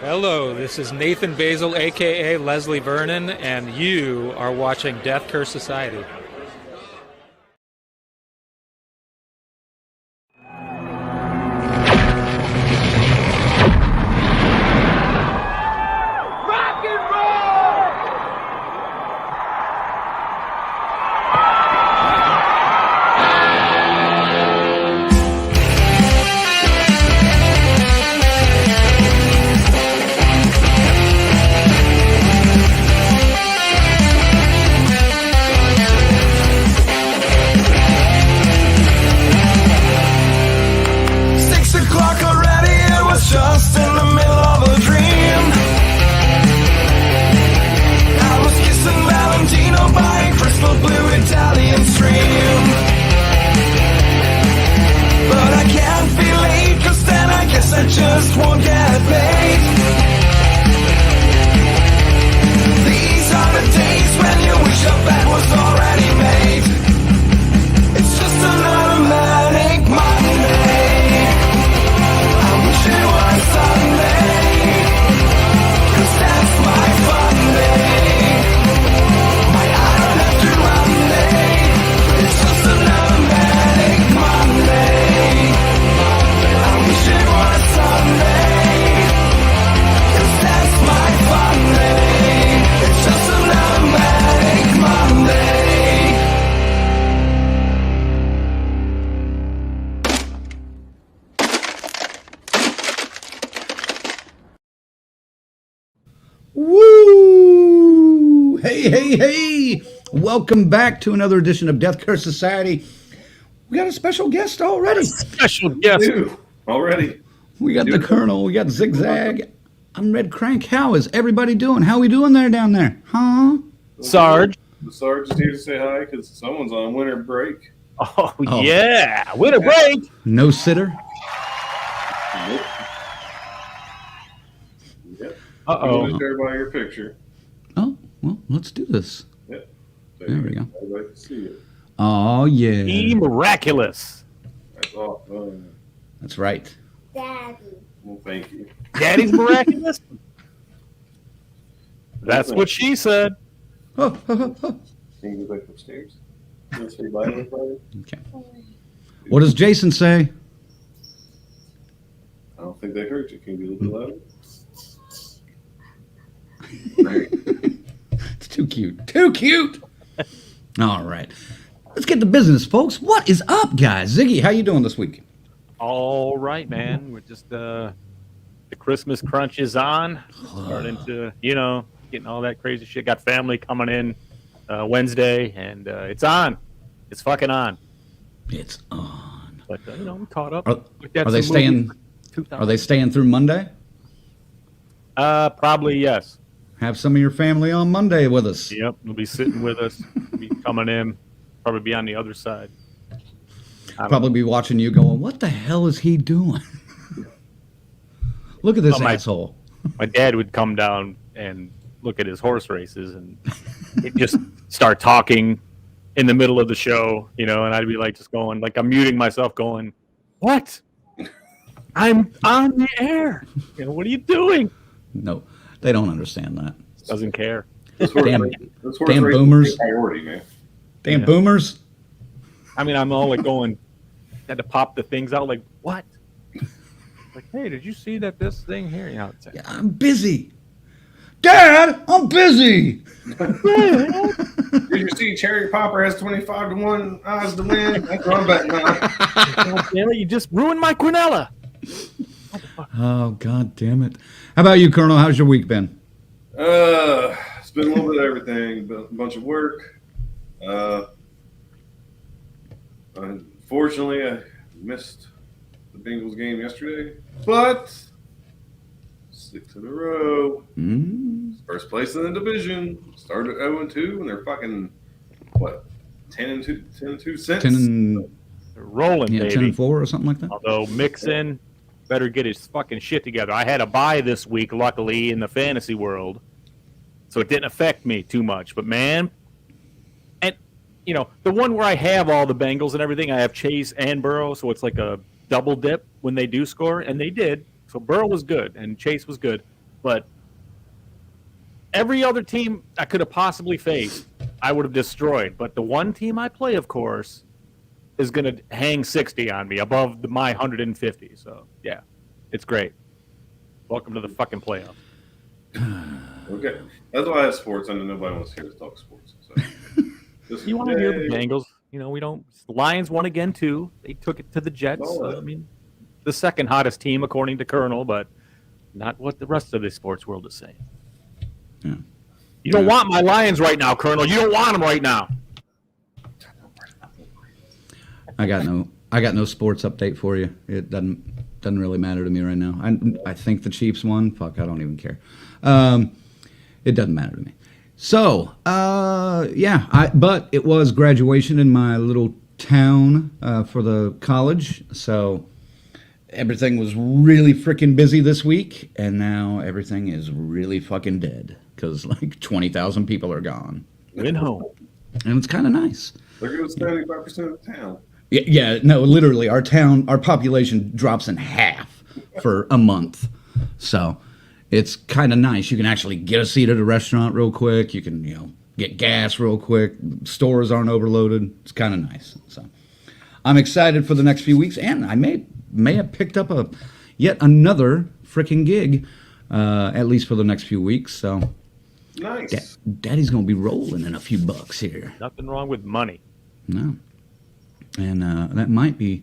Hello, this is Nathan Basil, aka Leslie Vernon, and you are watching Death Curse Society. Rock and roll! Just in the middle of a dream, I was kissing Valentino by a crystal blue Italian stream. But I can't be late, cause then I guess I just won't get paid. These are the days when you wish your bed was already made. It's just another manic Monday. It was Sunday, 'cause that's my fun day. My I don't have to Monday, it's just another manic Monday. I wish it was Sunday, 'cause that's my fun day. It's just another manic Monday. Woo! Hey! Welcome back to another edition of Death Curse Society. We got a special guest already. Special guest. Already. We got the Colonel. We got Zigzag. I'm Red Crank. How is everybody doing? How we doing down there? Huh? Sarge. The Sarge is here to say hi because someone's on winter break. Oh, yeah. Winter break. No sitter. Yep. Yep. Uh-oh. I'm going to share by your picture. Oh, well, let's do this. Yep. So There we go. I'd like to see it. Oh, yeah. Be miraculous. That's awesome. That's right. Daddy. Well, thank you. Daddy's miraculous? That's what she said. Oh. Can you go back upstairs? Let's say bye, everybody. Okay. What does Jason say? I don't think they heard you. Can you be a little louder? It's too cute. Too cute. All right. Let's get to business, folks. What is up, guys? Ziggy, how you doing this week? All right, man. We're just, the Christmas crunch is on. Starting to, getting all that crazy shit. Got family coming in Wednesday, and it's on. It's fucking on. It's on. But, I'm caught up. Are they staying? Are they staying through Monday? Probably yes. Have some of your family on Monday with us. Yep, they'll be sitting with us. Be coming in. Probably be on the other side. Probably be watching you going, what the hell is he doing? Look at this asshole. My dad would come down and look at his horse races, and he'd just start talking in the middle of the show, and I'd be like, just going, like, I'm muting myself going, what? I'm on the air. What are you doing? No, they don't understand that. Doesn't care. Damn Damn boomers. Priority, man. Damn boomers. I mean, I'm all like going, had to pop the things out, like, what? Like, hey, did you see that this thing here? It's like, Yeah, I'm busy. Dad, I'm busy. Did you see Cherry Popper has 25-1 odds to win? That's what I'm betting on. oh, damn it, you just ruined my quinella. Oh, God damn it. How about you, Colonel? How's your week been? It's been a little bit of everything, but a bunch of work. Unfortunately, I missed the Bengals game yesterday, but 6 in a row. First place in the division. Started 0-2, and they're fucking, 10-2 cents? 10 They're rolling, yeah, baby. 10-4 or something like that? Although Mixon better get his fucking shit together. I had a bye this week, luckily, in the fantasy world, so it didn't affect me too much. But, man, and, the one where I have all the Bengals and everything, I have Chase and Burrow, so it's like a double dip when they do score, and they did. So Burrow was good, and Chase was good. but every other team I could have possibly faced, I would have destroyed. But the one team I play, of course, is going to hang 60 on me above my 150. So, yeah, it's great. Welcome to the fucking playoffs. Okay. That's why I have sports. I know nobody wants to hear us talk sports. So. You want to hear the Bengals? You know, we don't. Lions won again, too. They took it to the Jets. I mean, the second hottest team, according to Colonel, but not what the rest of the sports world is saying. Yeah. You don't want my Lions right now, Colonel. You don't want them right now. I got no sports update for you. It doesn't really matter to me right now. I think the Chiefs won. Fuck, I don't even care. It doesn't matter to me. So, but it was graduation in my little town for the college. So everything was really freaking busy this week, and now everything is really fucking dead because like 20,000 people are gone. Went home. And it's kind of nice. They're going to 75% of the town. Yeah, no, literally, our population drops in half for a month. So it's kind of nice. You can actually get a seat at a restaurant real quick. You can, get gas real quick. Stores aren't overloaded. It's kind of nice. So I'm excited for the next few weeks, and I may have picked up yet another freaking gig, at least for the next few weeks. So nice. Daddy's gonna be rolling in a few bucks here. Nothing wrong with money. No. And that might be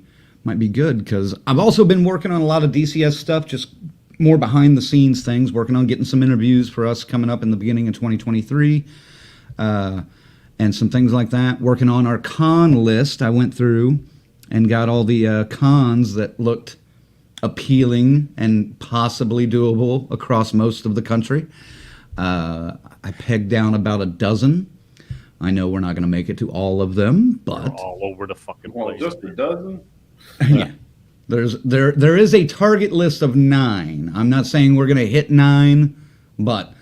good because I've also been working on a lot of DCS stuff, just more behind the scenes things, working on getting some interviews for us coming up in the beginning of 2023, and some things like that. Working on our con list. I went through and got all the cons that looked appealing and possibly doable across most of the country. I pegged down about a dozen. I know we're not going to make it to all of them, but they're all over the fucking place. Just a dozen? Yeah. There is a target list of 9. I'm not saying we're going to hit 9, but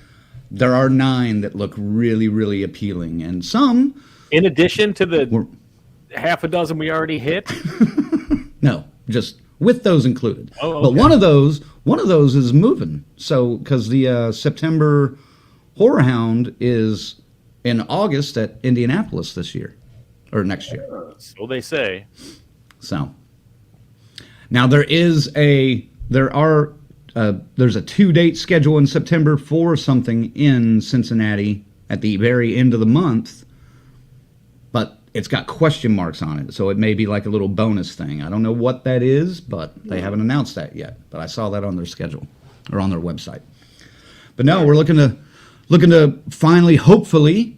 there are 9 that look really, really appealing, and some. In addition to the half a dozen we already hit. No, just with those included. Oh, okay. But one of those is moving. So because the September Horror Hound is in August at Indianapolis this year or next year. So they say. So now there's a 2-date schedule in September for something in Cincinnati at the very end of the month, but it's got question marks on it, so it may be like a little bonus thing. I don't know what that is, but they haven't announced that yet. But I saw that on their schedule or on their website. But no, we're looking to finally, hopefully,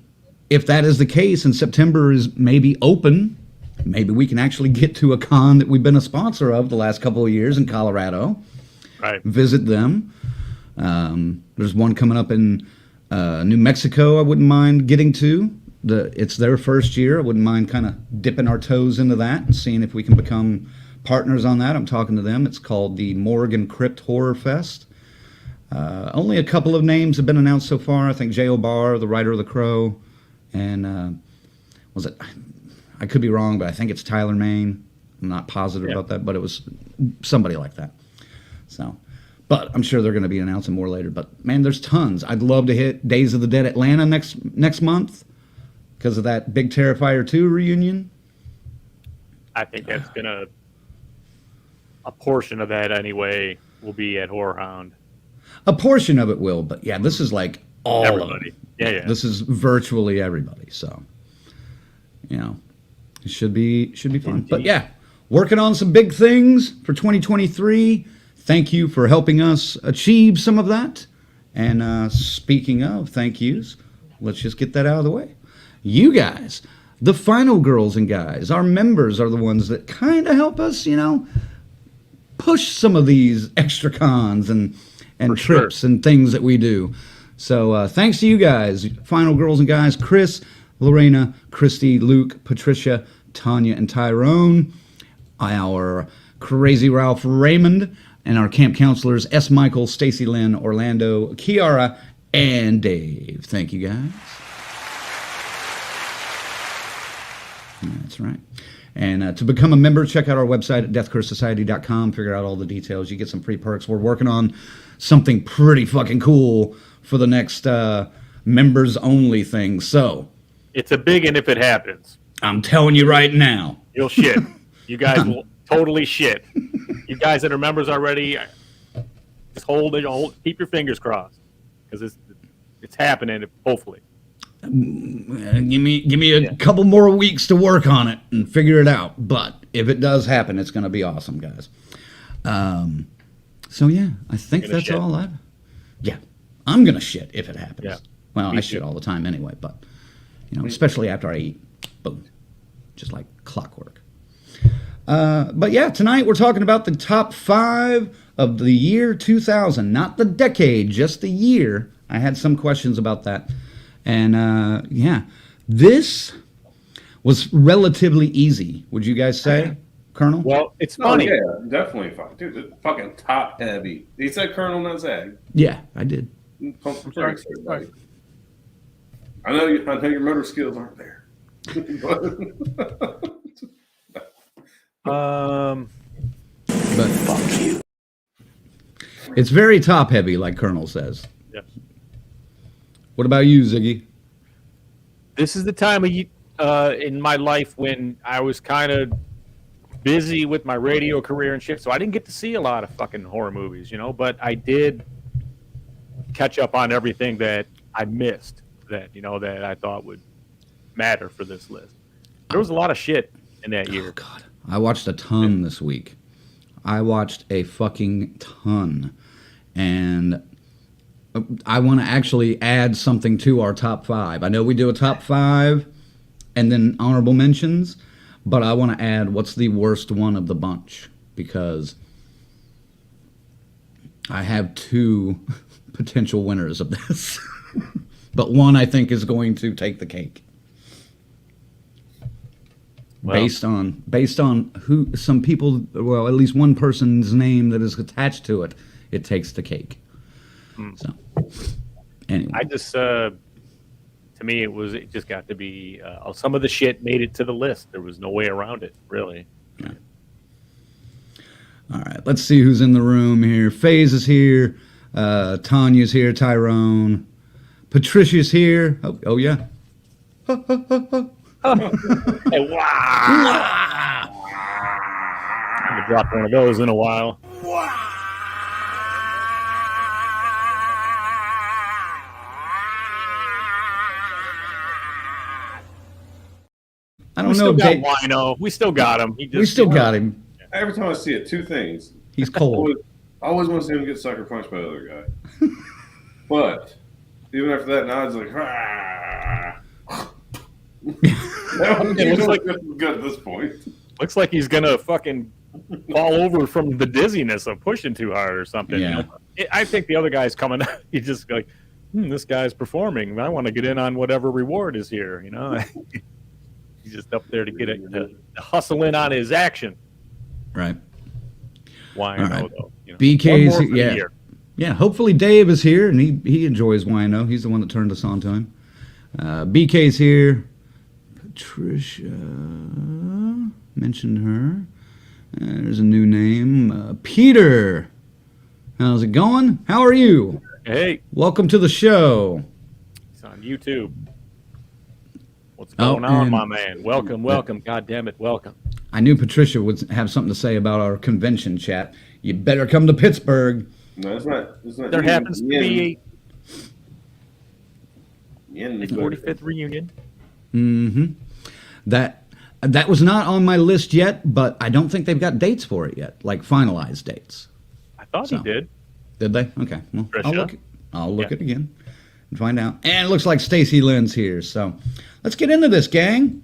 if that is the case and September is maybe open, maybe we can actually get to a con that we've been a sponsor of the last couple of years in Colorado. Right. Visit them. There's one coming up in New Mexico I wouldn't mind getting to. It's their first year. I wouldn't mind kind of dipping our toes into that and seeing if we can become partners on that. I'm talking to them. It's called the Morgan Crypt Horror Fest. Only a couple of names have been announced so far. I think J.O. Barr, the writer of The Crow, and was it? I could be wrong, but I think it's Tyler Maine. I'm not positive about that, but it was somebody like that. So, but I'm sure they're going to be announcing more later. But man, there's tons. I'd love to hit Days of the Dead Atlanta next month because of that Big Terrifier 2 reunion. I think that's gonna. A portion of that anyway will be at Horror Hound. A portion of it will, but yeah, this is like all everybody. Of it. Yeah. This is virtually everybody. So, it should be fun. Indeed. But yeah, working on some big things for 2023. Thank you for helping us achieve some of that. And speaking of thank yous, let's just get that out of the way. You guys, the final girls and guys, our members are the ones that kind of help us, push some of these extra cons and trips and things that we do. So thanks to you guys, final girls and guys, Chris, Lorena, Christy, Luke, Patricia, Tanya, and Tyrone, our Crazy Ralph Raymond, and our camp counselors, S. Michael, Stacy Lynn, Orlando, Kiara, and Dave. Thank you, guys. That's right. And to become a member, check out our website at deathcursesociety.com. Figure out all the details. You get some free perks. We're working on something pretty fucking cool for the next members only thing. So It's a big, and if it happens, I'm telling you right now, you'll shit. You guys will totally shit. You guys that are members already, just keep your fingers crossed, because it's happening. Hopefully, give me a couple more weeks to work on it and figure it out. But if it does happen, it's going to be awesome, guys. So yeah, I think that's shit. all I've. Yeah, I'm gonna shit if it happens. Yeah. Well, Me I shit too. all the time anyway, but especially after I eat, boom, just like clockwork. But yeah, tonight we're talking about the top 5 of the year 2000, not the decade, just the year. I had some questions about that, and yeah, this was relatively easy. Would you guys say, Colonel? well, it's Oh, funny. yeah, definitely fine. Dude, it's fucking top heavy. He said Colonel, not Zag. Yeah, I did. I'm sorry, everybody. I know your motor skills aren't there. But fuck you. It's very top heavy, like Colonel says. Yes. What about you, Ziggy? This is the time of in my life when I was kind of busy with my radio career and shit, so I didn't get to see a lot of fucking horror movies, but I did catch up on everything that I missed that that I thought would matter for this list. There was a lot of shit in that year. Oh, God. I watched a ton this week. I watched a fucking ton. And I want to actually add something to our top 5. I know we do a top 5 and then honorable mentions, but I want to add what's the worst one of the bunch, because I have 2 potential winners of this. But one I think is going to take the cake. Well, based on who some people, well, at least one person's name that is attached to it, it takes the cake. So anyway, I just to me it just got to be some of the shit made it to the list. There was no way around it, really. yeah. All right, let's see who's in the room here. FaZe is here, Tanya's here, Tyrone, Patricia's here. Oh yeah. Hey, wow! I haven't dropped one of those in a while. I We don't still know, got Dave. Wino. We still got him. We still got him. Every time I see it, 2 things. He's cold. I always want to see him get sucker punched by the other guy. But even after that, now it's like, It looks like this is good at this point. Looks like he's gonna fucking fall over from the dizziness of pushing too hard or something. Yeah. I think the other guy's coming out. He's just like, this guy's performing. I want to get in on whatever reward is here. He's just up there to get it to hustle in on his action. Right. Why All I right. know though. BK's One more for the yeah. year. Yeah, hopefully Dave is here, and he enjoys Wino. He's the one that turned us on to him. BK's here. Patricia, mentioned her. There's a new name. Peter. How's it going? How are you? Hey, Welcome to the show. it's on YouTube. What's going on, and- my man? Welcome. God damn it, welcome. I knew Patricia would have something to say about our convention chat. You better come to Pittsburgh. No, it's not. It's not. There happens to be Yin, a 45th reunion. Mm-hmm. That was not on my list yet, but I don't think they've got dates for it yet, like finalized dates. I thought So. he did. Did they? Okay. Well, Trisha? I'll look Yeah. it again and find out. And it looks like Stacy Lynn's here. So let's get into this, gang.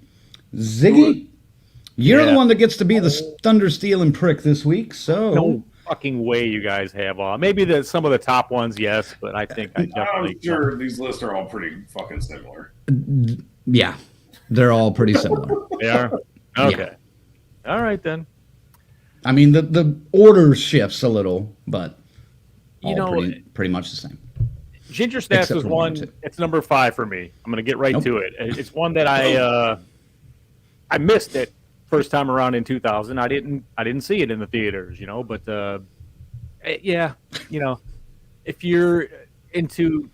Ziggy, you're the Yeah. one that gets to be the thunder stealing prick this week. So No fucking way you guys have all. Maybe some of the top ones, yes, but I think I definitely. I'm sure these lists are all pretty fucking similar. yeah, they're all pretty similar. They are? Okay. All right, then. I mean, the order shifts a little, but You all know, pretty much the same. Ginger Snaps Except was for one. one, too. It's number 5 for me. I'm going to get right Nope. to it. It's one that I missed it first time around in 2000. I didn't see it in the theaters, but yeah, if you're into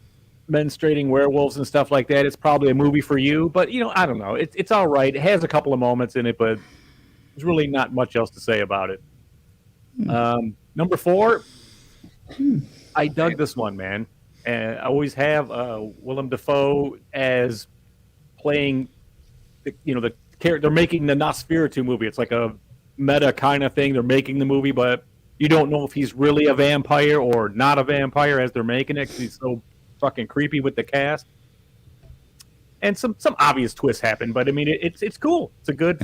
menstruating werewolves and stuff like that, it's probably a movie for you. But I don't know. It's all right. It has a couple of moments in it, but there's really not much else to say about it. Number 4, I dug this one, man. And I always have Willem Dafoe as playing the character. They're making the Nosferatu movie. It's like a meta kind of thing. They're making the movie, but you don't know if he's really a vampire or not a vampire as they're making it, because he's so fucking creepy with the cast. And some obvious twists happen, but I mean it's cool. It's a good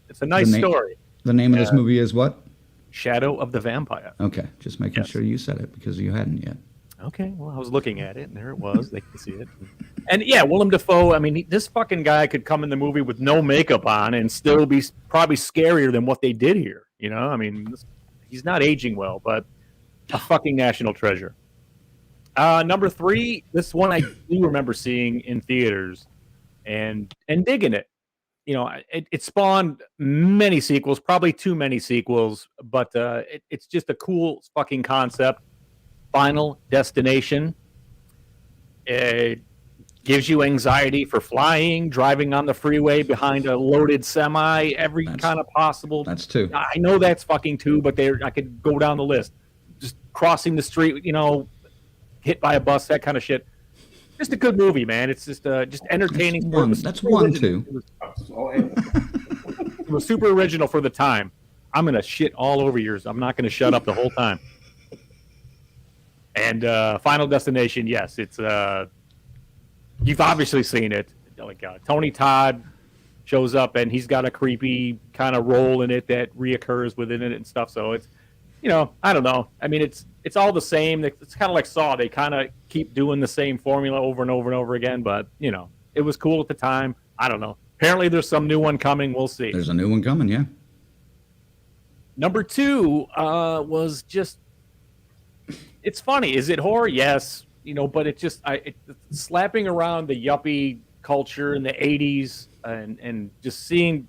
it's a nice story. The name of this movie is what? Shadow of the Vampire. Okay, just making sure you said it because you hadn't yet. Okay, well, I was looking at it, and there it was. They can see it. And yeah, Willem Dafoe, I mean, this fucking guy could come in the movie with no makeup on and still be probably scarier than what they did here. I mean, he's not aging well, but a fucking national treasure. Number 3, this one I do remember seeing in theaters and digging it. It spawned many sequels, probably too many sequels, but it's just a cool fucking concept. Final Destination. It gives you anxiety for flying, driving on the freeway behind a loaded semi, kind of possible. That's 2. I know that's fucking 2, but I could go down the list. Just crossing the street, hit by a bus, that kind of shit. Just a good movie, man. It's just entertaining. That's 1, 2. It was super original for the time. I'm gonna shit all over yours. I'm not gonna shut up the whole time. And Final Destination, yes, it's you've obviously seen it. Like Tony Todd shows up and he's got a creepy kind of role in it that reoccurs within it and stuff. So it's, I don't know. I mean, it's all the same. It's kind of like Saw. They kind of keep doing the same formula over and over and over again. But it was cool at the time. I don't know. Apparently, there's some new one coming. We'll see. There's a new one coming, yeah. Number 2 was just. It's funny. Is it horror? Yes. But it's just it's slapping around the yuppie culture in the 80s and just seeing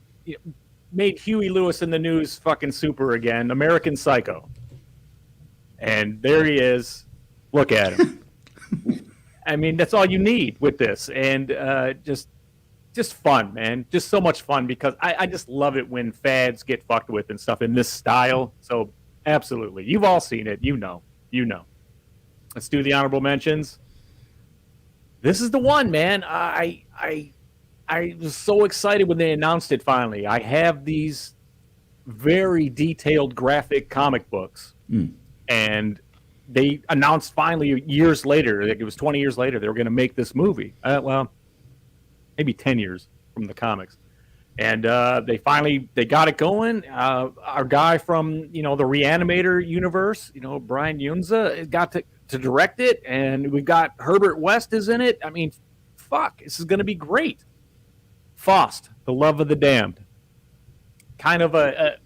made Huey Lewis in the news fucking super again. American Psycho. And there he is. Look at him. I mean, that's all you need with this. And just fun, man. Just so much fun because I just love it when fads get fucked with and stuff in this style. So absolutely. You've all seen it. You know. Let's do the honorable mentions. This is the one, man. I was so excited when they announced it finally. I have these very detailed graphic comic books. And they announced finally years later, like it was 20 years later, they were going to make this movie. Well, maybe 10 years from the comics. And they got it going. Our guy from, the Reanimator universe, Brian Yunza, got to direct it. And we've got Herbert West is in it. I mean, fuck, this is going to be great. Faust, The Love of the Damned. Kind of a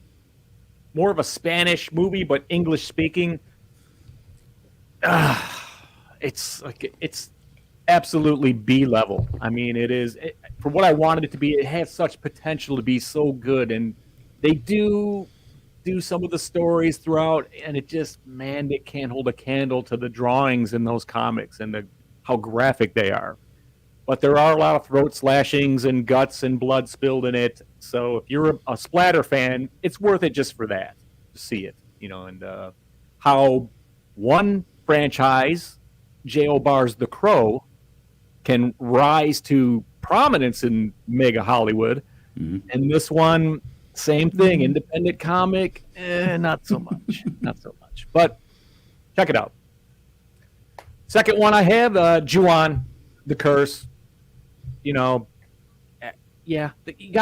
more of a Spanish movie, but English speaking. It's absolutely B level. I mean, for what I wanted it to be. It has such potential to be so good, and they do some of the stories throughout, and it can't hold a candle to the drawings in those comics and how graphic they are. But there are a lot of throat slashings and guts and blood spilled in it. So if you're a splatter fan, it's worth it just for that, to see it, and how one franchise, J.O. Barr's The Crow, can rise to prominence in mega Hollywood. Mm-hmm. And this one, same thing, independent comic, not so much. Not so much. But check it out. Second one I have, Ju-On, The Curse. You got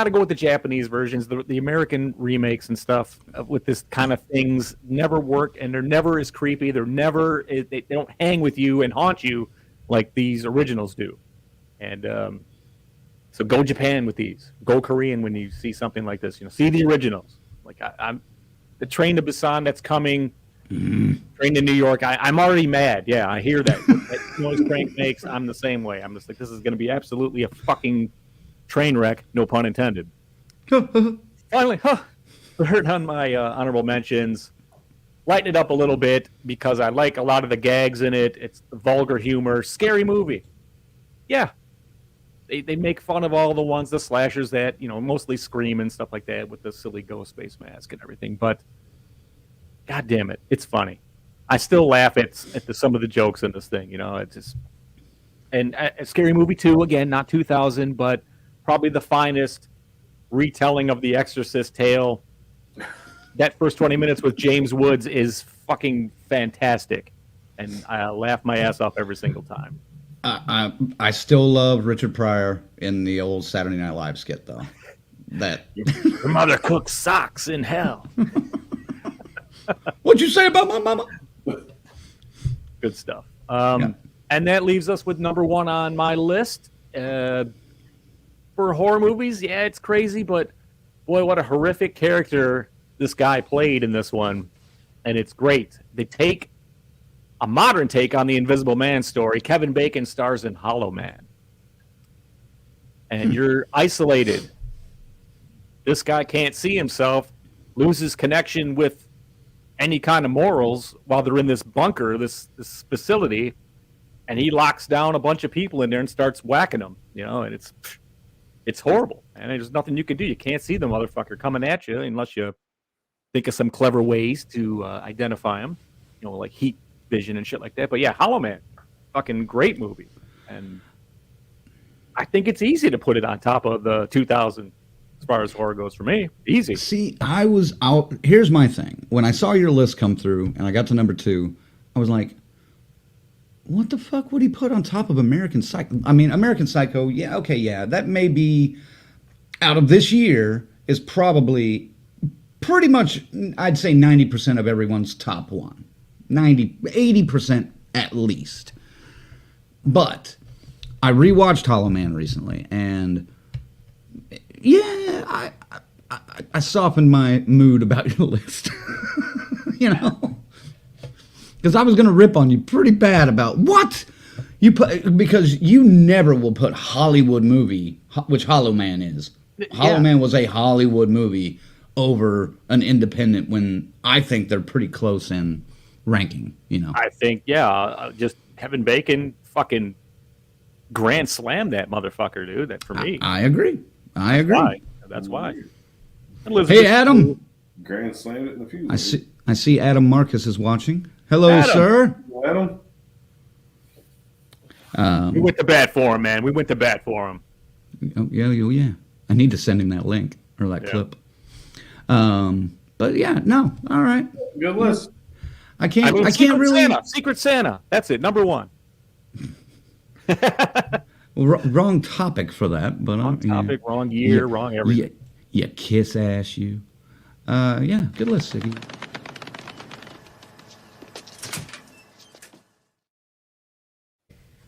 to go with the Japanese versions. The American remakes and stuff with this kind of things never work, and they're never as creepy. They don't hang with you and haunt you like these originals do. And so go Japan with these. Go Korean when you see something like this. See the originals. Like I'm the Train to Busan that's coming. Train to New York. I'm already mad. Yeah, I hear that. That noise Crank makes. I'm the same way. I'm just like, this is going to be absolutely a fucking train wreck. No pun intended. finally, third on my honorable mentions. Lighten it up a little bit because I like a lot of the gags in it. It's the vulgar humor. Scary movie. Yeah. They make fun of all the ones, the slashers that, mostly scream and stuff like that with the silly ghost face mask and everything. But, God damn it, it's funny. I still laugh at some of the jokes in this thing, It's just... And a Scary Movie 2, again, not 2000, but probably the finest retelling of the Exorcist tale. That first 20 minutes with James Woods is fucking fantastic. And I laugh my ass off every single time. I still love Richard Pryor in the old Saturday Night Live skit, though. That your mother cooks socks in hell. What'd you say about my mama? Good stuff. And that leaves us with number one on my list. For horror movies, yeah, it's crazy, but boy, what a horrific character this guy played in this one. And it's great. They take a modern take on the Invisible Man story. Kevin Bacon stars in Hollow Man. And you're isolated. This guy can't see himself, loses connection with any kind of morals while they're in this bunker, this facility, and he locks down a bunch of people in there and starts whacking them, and it's horrible. And there's nothing you can do. You can't see the motherfucker coming at you unless you think of some clever ways to identify him, like heat vision and shit like that. But yeah, Hollow Man, fucking great movie. And I think it's easy to put it on top of the 2000 as far as horror goes for me. Easy. See, I was out. Here's my thing. When I saw your list come through and I got to number 2, I was like, what the fuck would he put on top of American Psycho? I mean, American Psycho, yeah, okay, yeah. That may be, out of this year, is probably pretty much, I'd say 90% of everyone's top one. 80% at least. But I rewatched Hollow Man recently, and yeah, I softened my mood about your list. Because I was going to rip on you pretty bad about what you put, because you never will put Hollywood movie, which Hollow Man is. Hollow Man was a Hollywood movie over an independent when I think they're pretty close in ranking, I think, just Kevin Bacon fucking grand slam that motherfucker, dude. That for me. I agree. That's why. Hey, Adam. Grand slammed it in the few. I see Adam Marcus is watching. Hello, Adam. sir. Adam. We went to bat for him, man. We went to bat for him. Oh, yeah. I need to send him that link or that clip. But yeah, no. All right. Good list. I can't really. Secret Santa. That's it. Number 1. Well, wrong topic for that, but wrong topic, wrong year, wrong everything. You kiss ass, you. Yeah, good list, Siggy.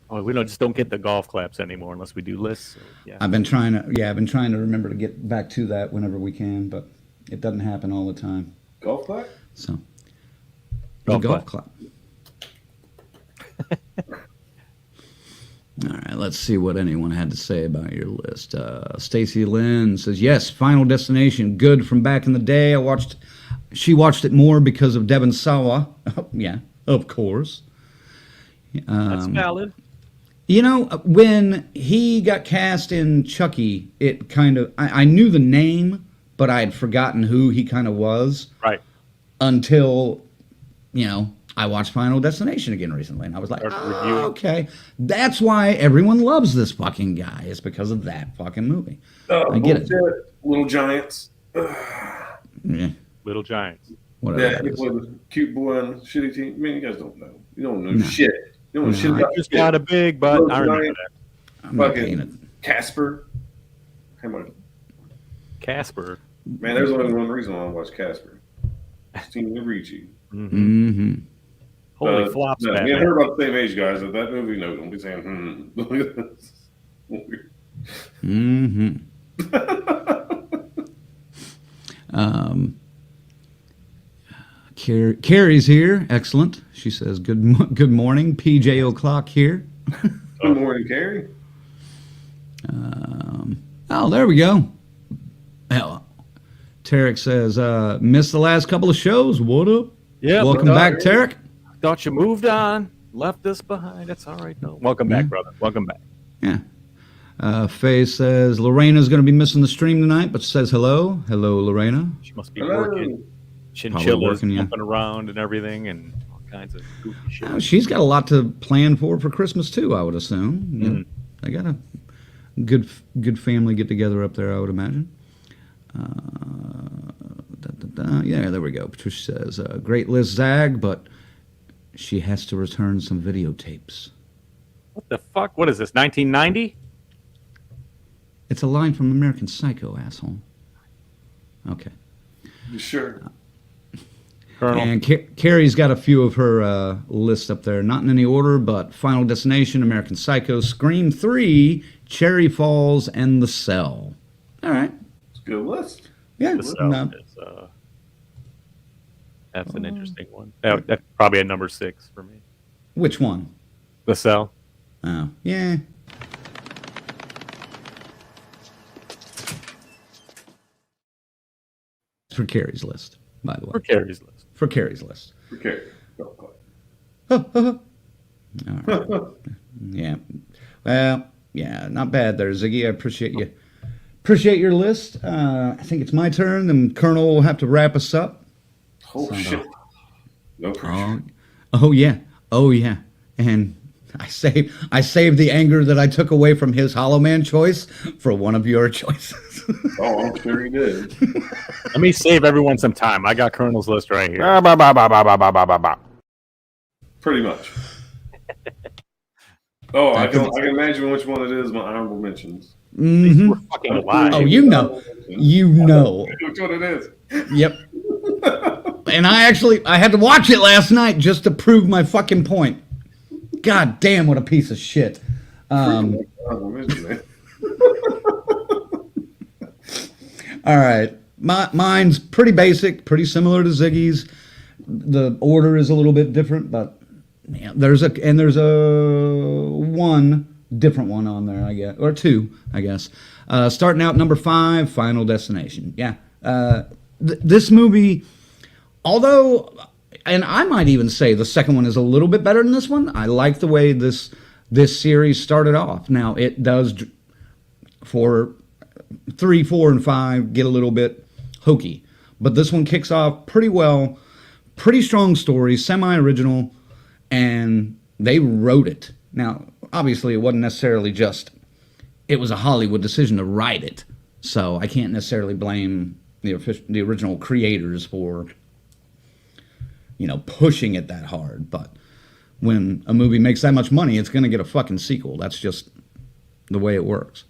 Oh, we don't get the golf claps anymore unless we do lists. So, yeah. I've been trying to remember to get back to that whenever we can, but it doesn't happen all the time. Golf clap? So, golf clap. All right, let's see what anyone had to say about your list. Stacy Lynn says, yes, Final Destination, good from back in the day. She watched it more because of Devon Sawa. Yeah, of course. That's valid. When he got cast in Chucky, it kind of, I knew the name, but I had forgotten who he kind of was. Right. Until, I watched Final Destination again recently, and I was like, okay. That's why everyone loves this fucking guy. It's because of that fucking movie. I get it. Little Giants. Yeah. Little Giants. Whatever. Yeah, he was a cute boy on a shitty team. I mean, you guys don't know. You don't know shit. You don't know shit about just got a big butt. I remember that. I'm not paying it. Casper. Come on. Casper. Man, there's only one reason why I watch Casper. Christina Ricci. Mm-hmm. Holy flops, no, me and her about the same age, guys. That movie, no, don't be saying, Carrie's here. Excellent. She says, good morning. PJ O'Clock here. Good morning, Carrie. Oh, there we go. Hell, Tarek says, missed the last couple of shows. What up? Yeah. Welcome back, Tarek. Thought you moved on, left us behind. That's all right, though. Welcome back, brother. Welcome baye. Yeah. Faye says, Lorena's going to be missing the stream tonight, but says hello. Hello, Lorena. She must be Hello. working. Chinchillas working, yeah. jumping around and everything and all kinds of goofy shit. She's got a lot to plan for Christmas, too, I would assume. Yeah. They got a good family get-together up there, I would imagine. Yeah, there we go. Patricia says, great list, Zag, but she has to return some videotapes. What the fuck? What is this, 1990? It's a line from American Psycho, asshole. Okay. You sure? Colonel. And Carrie's got a few of her lists up there, not in any order, but Final Destination, American Psycho, Scream 3, Cherry Falls, and The Cell. All right. It's a good list. Yeah. The Cell is, that's an interesting one. That's probably a number 6 for me. Which one? The Cell. Oh, yeah. For Carrie's list, by the way. For Carrie's list. For Carrie's list. Okay. Go play. All right. Yeah. Well, yeah, not bad there, Ziggy. I appreciate you. Appreciate your list. I think it's my turn. Then Colonel will have to wrap us up. Oh, shit. No pressure. Oh yeah. Oh yeah. And I saved the anger that I took away from his Hollow Man choice for one of your choices. Oh, I'm sure he did. Let me save everyone some time. I got Colonel's list right here. Pretty much. Oh, I can imagine which one it is. My honorable mentions. Mm-hmm. We're fucking alive. Oh, you know. Which one it is? Yep. And I had to watch it last night just to prove my fucking point. God damn, what a piece of shit. Honorable mention, man. All right. Mine's pretty basic, pretty similar to Ziggy's. The order is a little bit different, but yeah, there's a one different one on there, I guess, or two, I guess. Starting out number 5, Final Destination. Yeah. This movie, although, and I might even say the second one is a little bit better than this one. I like the way this series started off. Now, it does, for 3, 4, and 5, get a little bit hokey. But this one kicks off pretty well, pretty strong story, semi-original, and they wrote it. Now, obviously, it wasn't necessarily just, it was a Hollywood decision to write it. So I can't necessarily blame the original creators for, pushing it that hard. But when a movie makes that much money, it's going to get a fucking sequel. That's just the way it works.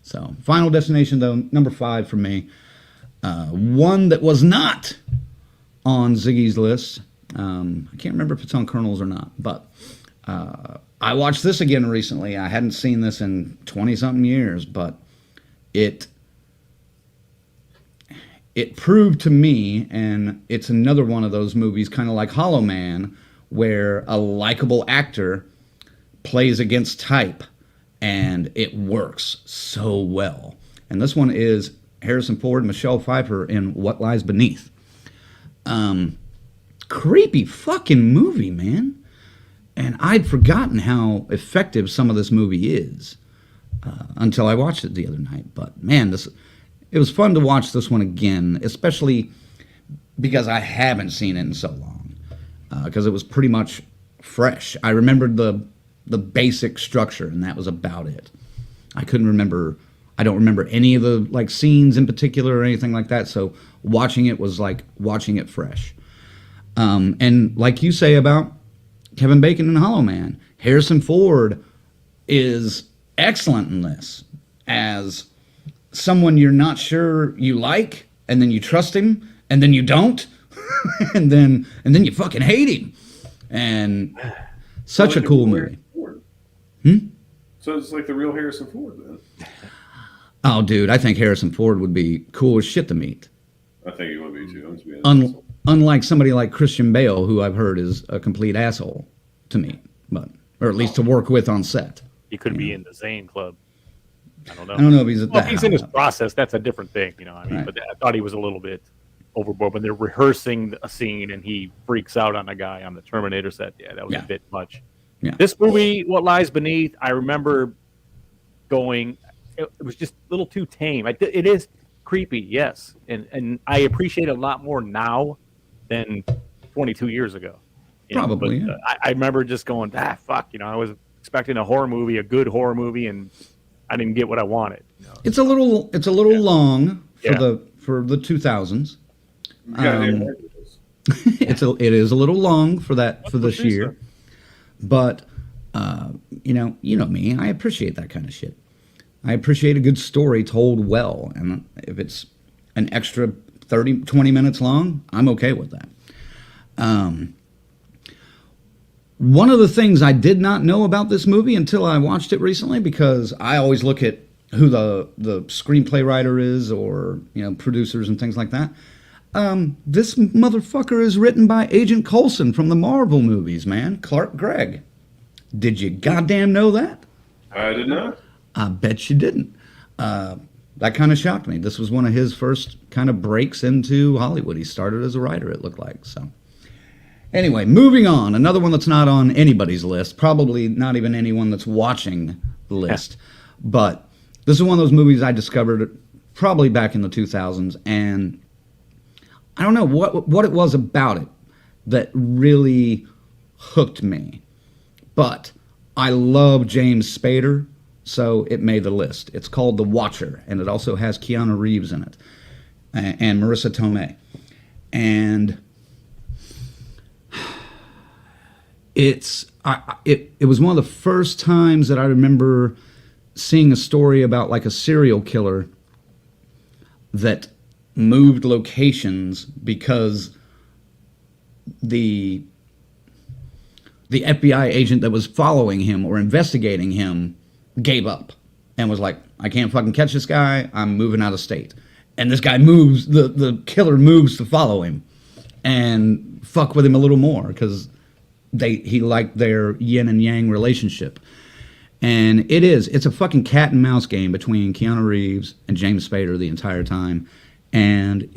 So, Final Destination, though, number 5 for me. One that was not on Ziggy's list. I can't remember if it's on Colonel's or not, but I watched this again recently. I hadn't seen this in 20-something years, but it proved to me, and it's another one of those movies, kind of like Hollow Man, where a likable actor plays against type, and it works so well. And this one is Harrison Ford and Michelle Pfeiffer in What Lies Beneath. Creepy fucking movie, man. And I'd forgotten how effective some of this movie is until I watched it the other night. But man, it was fun to watch this one again, especially because I haven't seen it in so long. Because it was pretty much fresh. I remembered the basic structure, and that was about it. I don't remember any of the scenes in particular or anything like that. So watching it was like watching it fresh. And like you say about Kevin Bacon and Hollow Man, Harrison Ford is excellent in this as someone you're not sure you like, and then you trust him, and then you don't, and then you fucking hate him. And such a cool movie. So it's like the real Harrison Ford then. Oh, dude, I think Harrison Ford would be cool as shit to meet. I think he would be too. I'm just being honest. Unlike somebody like Christian Bale, who I've heard is a complete asshole to meet, or at least to work with on set. He could be in the Zane Club. I don't know. I don't know if he's at Well, that. if he's in his process, that's a different thing, you know. I mean, Right. but I thought he was a little bit overboard when they're rehearsing a scene and he freaks out on a guy on the Terminator set. Yeah, that was Yeah. a bit much. Yeah. This movie, What Lies Beneath, I remember going. It was just a little too tame. It is creepy, yes, and I appreciate it a lot more now than 22 years ago. You know, Probably, but, yeah. I remember just going, fuck, you know, I was expecting a horror movie, a good horror movie, and I didn't get what I wanted. You know? It's a little long for Yeah. the 2000s. Goddamn right it is. It is a little long for this what she year, but you know me. I appreciate that kind of shit. I appreciate a good story told well, and if it's an extra 20 minutes long, I'm okay with that. One of the things I did not know about this movie until I watched it recently, because I always look at who the screenplay writer is, or producers and things like that. This motherfucker is written by Agent Coulson from the Marvel movies, man. Clark Gregg. Did you goddamn know that? I did not. I bet you didn't. That kind of shocked me. This was one of his first kind of breaks into Hollywood. He started as a writer, it looked like. So, anyway, moving on. Another one that's not on anybody's list, probably not even anyone that's watching the list. But this is one of those movies I discovered probably back in the 2000s, and I don't know what it was about it that really hooked me. But I love James Spader, so it made the list. It's called The Watcher, and it also has Keanu Reeves in it, and Marissa Tomei. And it was one of the first times that I remember seeing a story about like a serial killer that moved locations because the FBI agent that was following him or investigating him gave up and was like, I can't fucking catch this guy, I'm moving out of state. And this guy moves, the killer moves to follow him and fuck with him a little more because he liked their yin and yang relationship. And it's a fucking cat and mouse game between Keanu Reeves and James Spader the entire time. And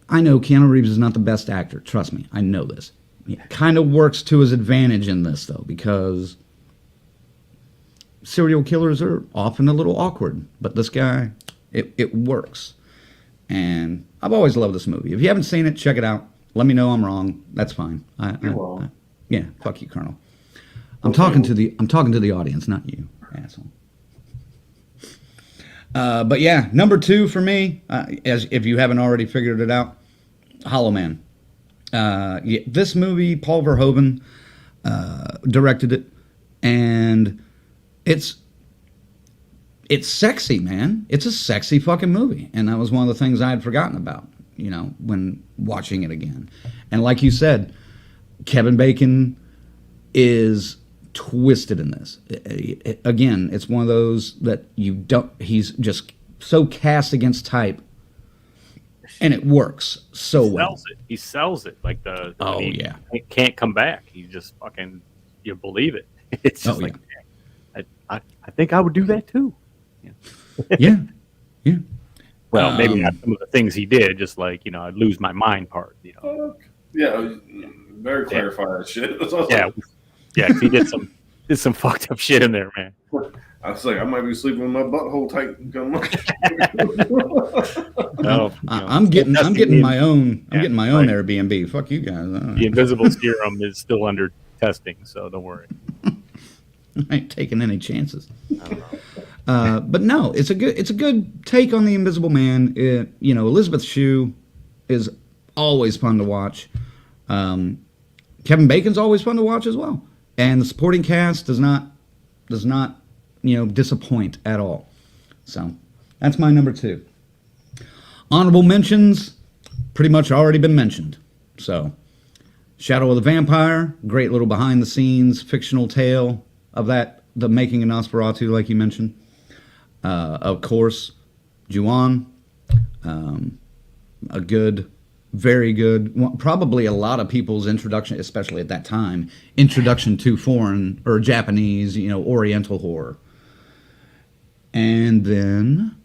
I know Keanu Reeves is not the best actor, trust me, I know this. He kind of works to his advantage in this, though, because serial killers are often a little awkward. But this guy, it works. And I've always loved this movie. If you haven't seen it, check it out. Let me know I'm wrong. That's fine. You're wrong. Yeah, fuck you, Colonel. I'm talking to the audience, not you, asshole. But yeah, number 2 for me, as if you haven't already figured it out, Hollow Man. This movie, Paul Verhoeven directed it, and it's sexy, man. It's a sexy fucking movie, and that was one of the things I had forgotten about, when watching it again. And like you said, Kevin Bacon is twisted in this. Again, it's one of those that he's just so cast against type, and it works so well. He sells it like he can't come back. He just fucking, you believe it. It's just I think I would do that too. Yeah. Well, maybe not some of the things he did, just like, I'd lose my mind part. Yeah, very clarify that shit. Yeah, he did some fucked up shit in there, man. I was like, I might be sleeping with my butthole tight. I'm getting my own Airbnb. Fuck you guys. The invisible serum is still under testing, so don't worry. I ain't taking any chances. But no, it's a good take on the Invisible Man. Elizabeth Shue is always fun to watch. Kevin Bacon's always fun to watch as well, and the supporting cast does not disappoint at all. So that's my number 2. Honorable mentions, pretty much already been mentioned. So Shadow of the Vampire, great little behind the scenes fictional tale of the making of Nosferatu, like you mentioned. Of course, Ju-on, a good, very good, probably a lot of people's introduction, especially at that time, introduction to foreign or Japanese, Oriental horror. And then,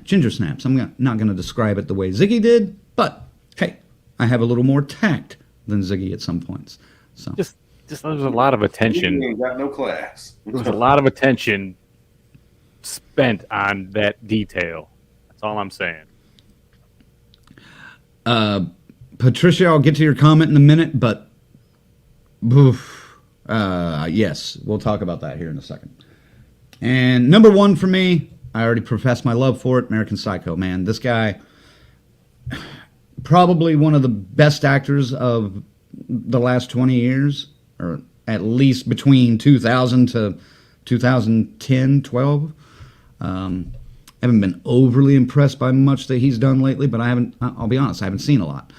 ginger snaps. I'm not going to describe it the way Ziggy did, but hey, I have a little more tact than Ziggy at some points. So Just there's a lot of You attention. ain't got no class. There was a lot of attention spent on that detail. That's all I'm saying. Patricia, I'll get to your comment in a minute, but yes, we'll talk about that here in a second. And number one for me, I already professed my love for it, American Psycho, man. This guy, probably one of the best actors of the last 20 years, or at least between 2000 to 2010, 12. Haven't been overly impressed by much that he's done lately, but I'll be honest, I haven't seen a lot.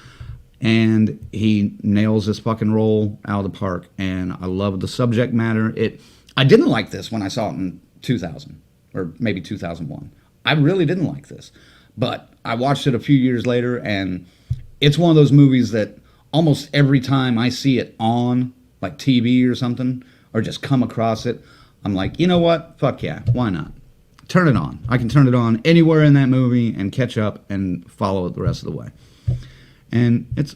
And he nails this fucking role out of the park, and I love the subject matter. I didn't like this when I saw it in 2000, or maybe 2001. I really didn't like this. But I watched it a few years later, and it's one of those movies that almost every time I see it on, like TV or something, or just come across it, I'm like, you know what? Fuck yeah, why not? Turn it on. I can turn it on anywhere in that movie and catch up and follow it the rest of the way. And it's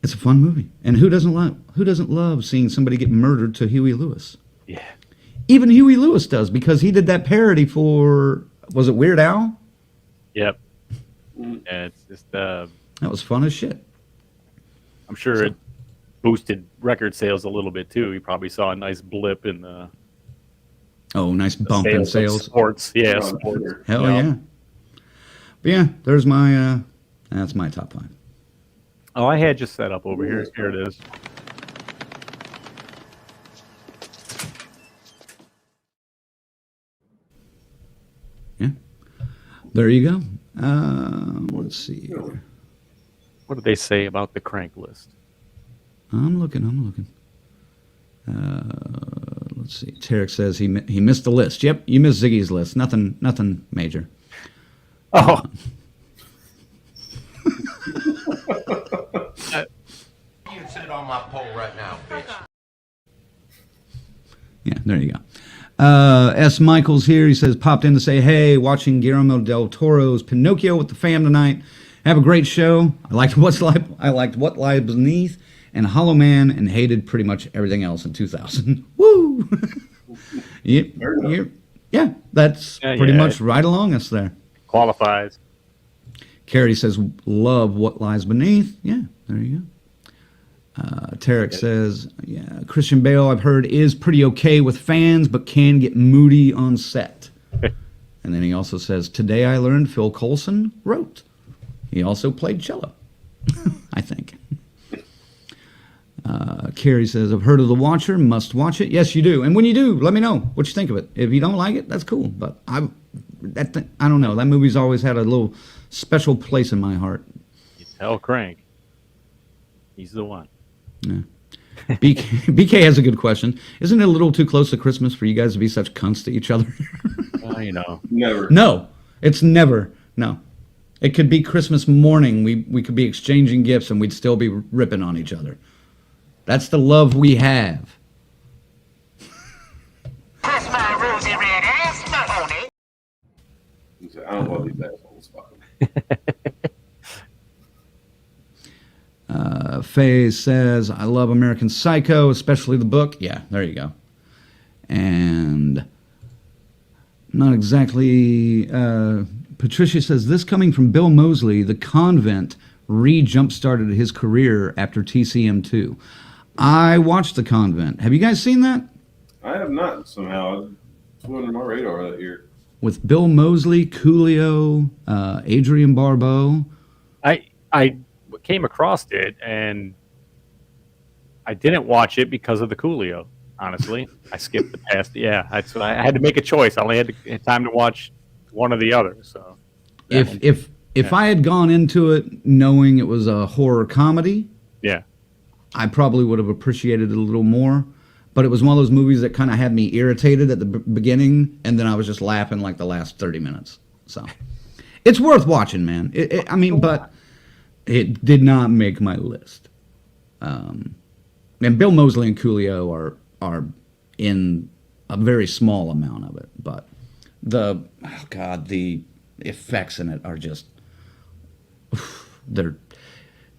a fun movie. And who doesn't love seeing somebody get murdered to Huey Lewis? Yeah. Even Huey Lewis does, because he did that parody for, was it Weird Al? Yep. Yeah, it's just That was fun as shit. I'm sure it boosted record sales a little bit too. You probably saw a nice blip in the Nice bump in of sales. Sports, yeah, On sports. Twitter. Hell yeah. But yeah, there's my, that's my top 5. Oh, I had just set up over here. Here it is. Yeah. There you go. Let's see here. What did they say about the crank list? I'm looking. Let's see. Tarek says he missed the list. Yep, you missed Ziggy's list. Nothing major. Oh, You can sit on my pole right now, bitch. Yeah, there you go. S. Michaels here. He says, popped in to say, hey, watching Guillermo del Toro's Pinocchio with the fam tonight. Have a great show. I liked What Lies Beneath and Hollow Man, and hated pretty much everything else in 2000. Woo! Yeah, that's pretty much right along us there. qualifies. Carrie says, love What Lies Beneath. Yeah, there you go. Tarek says, yeah, Christian Bale, I've heard, is pretty okay with fans, but can get moody on set. And then he also says, today I learned Phil Coulson wrote. He also played cello, I think. Carrie says, I've heard of The Watcher, must watch it. Yes, you do. And when you do, let me know what you think of it. If you don't like it, that's cool. But I don't know. That movie's always had a little special place in my heart. You tell Crank. He's the one. Yeah. BK has a good question. Isn't it a little too close to Christmas for you guys to be such cunts to each other? You know. Never. No, it's never. No. It could be Christmas morning. We could be exchanging gifts and we'd still be ripping on each other. That's the love we have. Kiss my rosy red ass, Mahoney. He said, I don't love these assholes. Fuck 'em. Faye says, I love American Psycho, especially the book. Yeah, there you go. And not exactly... Patricia says, this coming from Bill Moseley, The Convent re-jump-started his career after TCM2. I watched The Convent. Have you guys seen that? I have not somehow. It's on my radar that year. With Bill Moseley, Coolio, Adrian Barbeau. I came across it and I didn't watch it because of the Coolio. Honestly, I skipped the past. Yeah, I had to make a choice. I only had time to watch one or the other. So if I had gone into it knowing it was a horror comedy, yeah, I probably would have appreciated it a little more. But it was one of those movies that kind of had me irritated at the beginning, and then I was just laughing like the last 30 minutes. So it's worth watching, man. But it did not make my list. And Bill Moseley and Coolio are in a very small amount of it, but the effects in it are just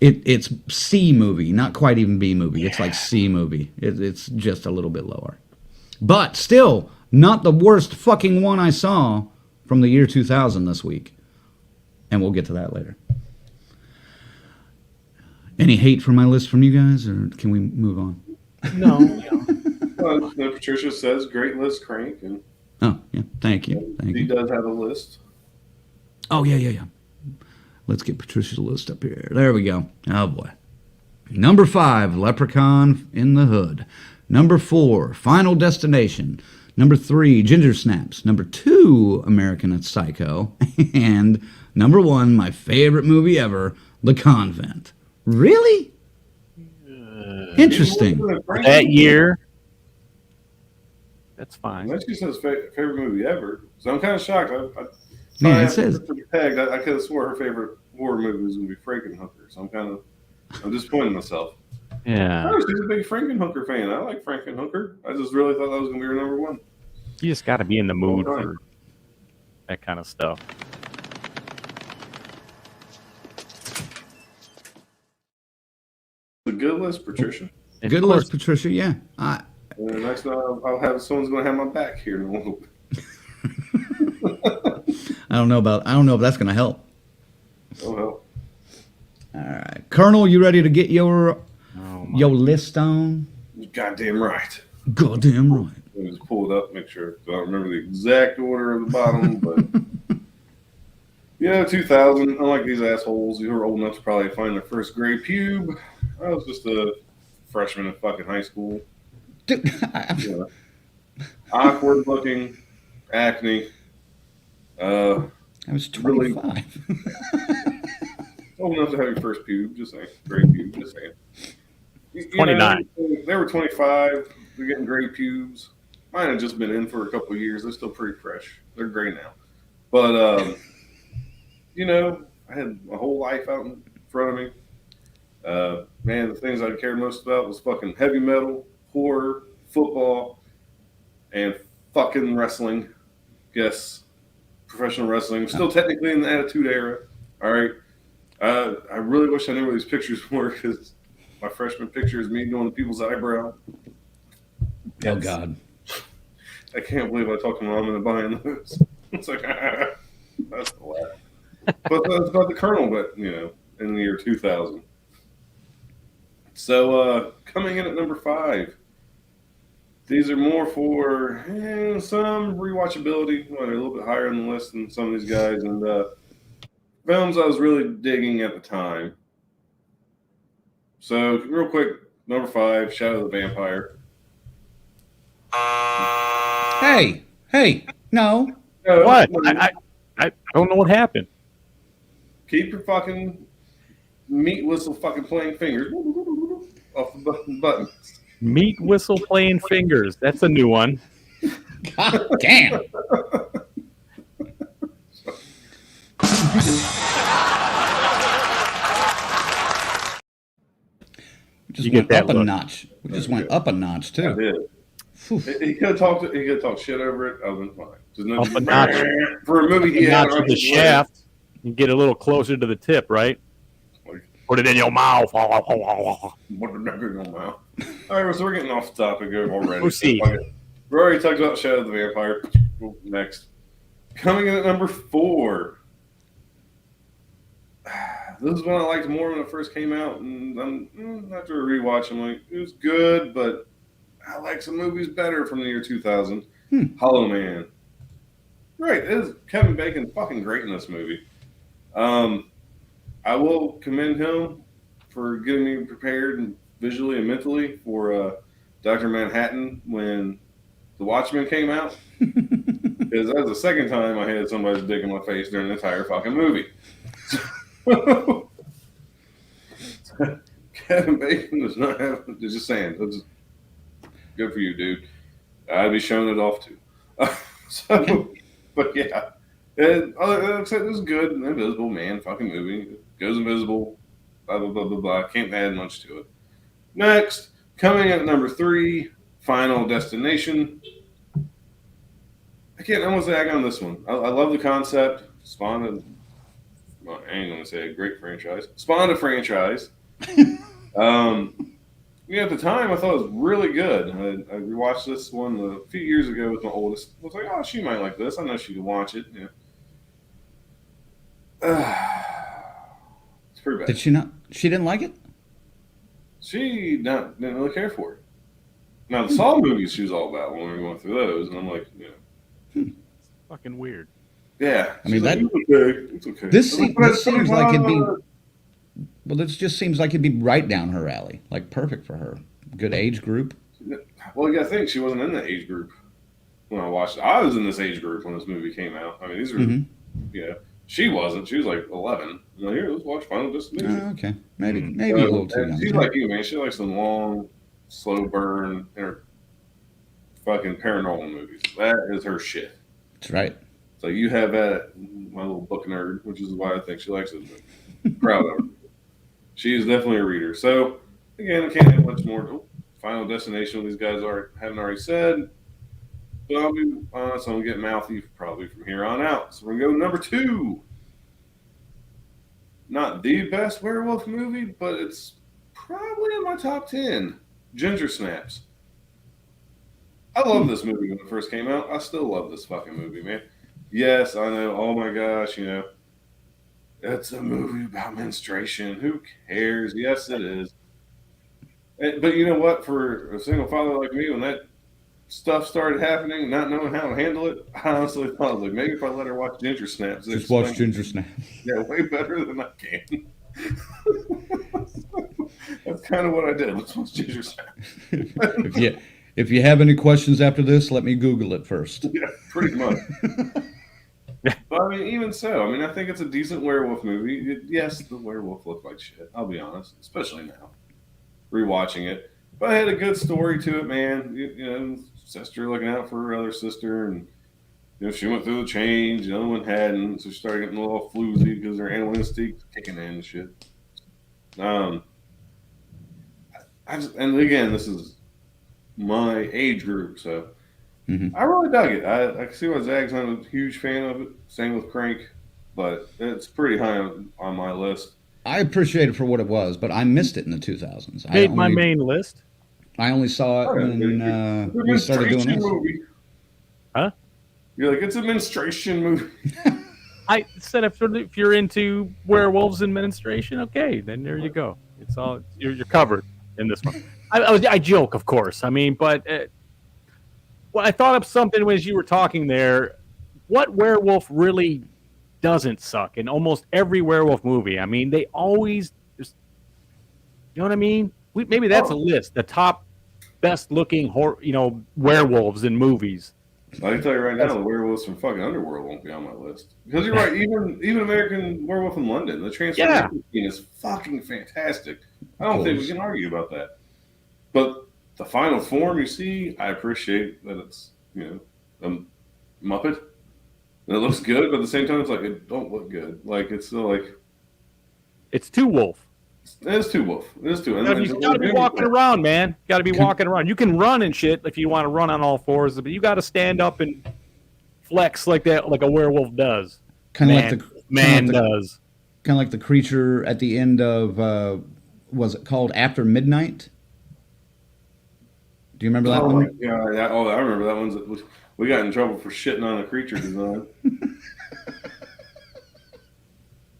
it's C movie, not quite even B movie. It's like C movie. It's just a little bit lower, but still not the worst fucking one I saw from the year 2000 this week, and we'll get to that later. Any hate for my list from you guys, or can we move on? No. Patricia says great list, Crank, and Oh, yeah. Thank you. he does have a list. Oh, yeah. Let's get Patricia's list up here. There we go. Oh, boy. Number 5, Leprechaun in the Hood. Number 4, Final Destination. Number 3, Ginger Snaps. Number 2, American Psycho. And number 1, my favorite movie ever, The Convent. Really? Interesting. That year. That's fine. Unless she says favorite movie ever, so I'm kind of shocked. Yeah, it says. Pegged. I could have swore her favorite horror movie was going to be Frankenhooker, so I'm disappointed in myself. Yeah. Oh, she's a big Frankenhooker fan. I like Frankenhooker. I just really thought that was going to be her number 1. You just got to be in the mood for that kind of stuff. The good list, Patricia. Good list, Patricia, yeah. And next time I'll have someone's going to have my back here in a little bit. I don't know if that's going to help. Oh, hell. All right. Colonel, you ready to get your list on? Goddamn right. Goddamn right. Let me just pull it up, make sure. I don't remember the exact order of the bottom, but... 2000. Unlike these assholes who are old enough to probably find their first gray pube, I was just a freshman in fucking high school. Dude, Awkward looking, acne. I was 25. Really old enough to have your first pube, just saying. Gray pube, just saying. 29. They were 25. They're getting gray pubes. Mine had just been in for a couple of years. They're still pretty fresh. They're gray now. But, I had my whole life out in front of me. Man, the things I cared most about was fucking heavy metal, horror, football, and fucking wrestling. Yes, professional wrestling. Still technically in the Attitude Era. All right. I really wish I knew where these pictures were, because my freshman picture is me doing the people's eyebrow. Oh, God. I can't believe I talked to my mom into buying those. It's like, that's the laugh. But that's about the Colonel, but, in the year 2000. So, coming in at number 5. These are more for some rewatchability. They're a little bit higher on the list than some of these guys. And films I was really digging at the time. So, real quick, number 5, Shadow of the Vampire. Hey, no. What? I don't know what happened. Keep your fucking meat whistle fucking playing fingers off the buttons. Meat whistle playing fingers. That's a new one. God damn. You get that up a look. notch. We just went up a notch too. I did. He could have talked shit over it. I was fine. Just no, Up a notch. For a movie, he had Notch of the shaft. You get a little closer to the tip, right? Put it in your mouth. What the neck in your mouth? All right, so we're getting off the topic already. Proceed. We already talked about Shadow of the Vampire. Next, coming in at number 4. This is one I liked more when it first came out, and after a rewatch, I'm like, it was good, but I like some movies better from the year 2000. Hollow Man. Right, it is Kevin Bacon fucking great in this movie. I will commend him for getting me prepared and visually and mentally for Dr. Manhattan when The Watchmen came out. Because that was the second time I had somebody's dick in my face during the entire fucking movie. Kevin Bacon does not have. Just saying. That's good for you, dude. I'd be showing it off too. But yeah, it was good. Invisible Man, fucking movie. Goes invisible. Blah blah blah blah blah. Can't add much to it. Next, coming at number 3, Final Destination. I'm gonna say I got on this one. I love the concept. Spawned. Well, I ain't gonna say a great franchise. Spawned a franchise. Yeah, at the time I thought it was really good. I rewatched this one a few years ago with my oldest. I was like, oh, she might like this. I know she could watch it. It's pretty bad. Did she not? She didn't like it? She didn't really care for it. Now the Saw movies she was all about when we were going through those, and I'm like, Fucking weird. yeah. I mean, like, it's okay. This seems like it'd be. Well, this just seems like it'd be right down her alley, like perfect for her. Good age group. Well, you gotta think she wasn't in that age group when I watched it. I was in this age group when this movie came out. I mean, these are, she wasn't. She was like 11. Like, here, let's watch Final Destination. Oh, okay, maybe a little too young. She's like you, man. She likes some long, slow burn, fucking paranormal movies. That is her shit. That's right. So you have that, my little book nerd, which is why I think she likes it. Proud of her. She is definitely a reader. So, again, I can't have much more. Final Destination, these guys haven't already said. But I'll be honest, I'm going to get mouthy probably from here on out. So we're going to go number 2. Not the best werewolf movie, but it's probably in my top 10. Ginger Snaps. I love this movie when it first came out. I still love this fucking movie, man. Yes, I know. Oh my gosh, it's a movie about menstruation. Who cares? Yes, it is. But you know what? For a single father like me, when that stuff started happening, not knowing how to handle it, I honestly thought, I was like, maybe if I let her watch Ginger Snaps. Just watch Ginger Snaps. Yeah, way better than I can. That's kind of what I did. Let's watch Ginger Snaps. If you have any questions after this, let me Google it first. Yeah, pretty much. But I mean, even so, I mean, I think it's a decent werewolf movie. Yes, the werewolf looked like shit. I'll be honest, especially now, rewatching it. But it had a good story to it, man. Sister looking out for her other sister, and she went through the change. The other one hadn't, so she started getting a little floozy because her animal instincts kicking in and shit. And again, this is my age group, so. I really dug it. I can see why Zag's not a huge fan of it. Same with Crank, but it's pretty high on my list. I appreciate it for what it was, but I missed it in the 2000s. Made my main list. I only saw it when we started doing this. Movie. Huh? You're like, it's a menstruation movie. I said if you're into werewolves and menstruation, okay, then there you go. It's all you're covered in this one. I joke, of course. I mean, but. Well, I thought of something as you were talking there. What werewolf really doesn't suck in almost every werewolf movie? I mean, they always just, you know what I mean? Maybe that's a list. The top best looking, werewolves in movies. I can tell you right now, the werewolves from fucking Underworld won't be on my list. Because you're right, even American Werewolf in London, the transformation scene is fucking fantastic. I don't think we can argue about that. But the final form you see, I appreciate that it's, a Muppet. And it looks good, but at the same time, it's like, it don't look good. Like, it's still like... It's Two Wolf. It is Two Wolf. It is Two. You got to be walking around, man. Got to be walking around. You can run and shit if you want to run on all fours, but you got to stand up and flex like that, like a werewolf does. Kind of like the man does. Kind of like the creature at the end of, was it called After Midnight? Do you remember that one? Yeah, I remember that one. We got in trouble for shitting on a creature design.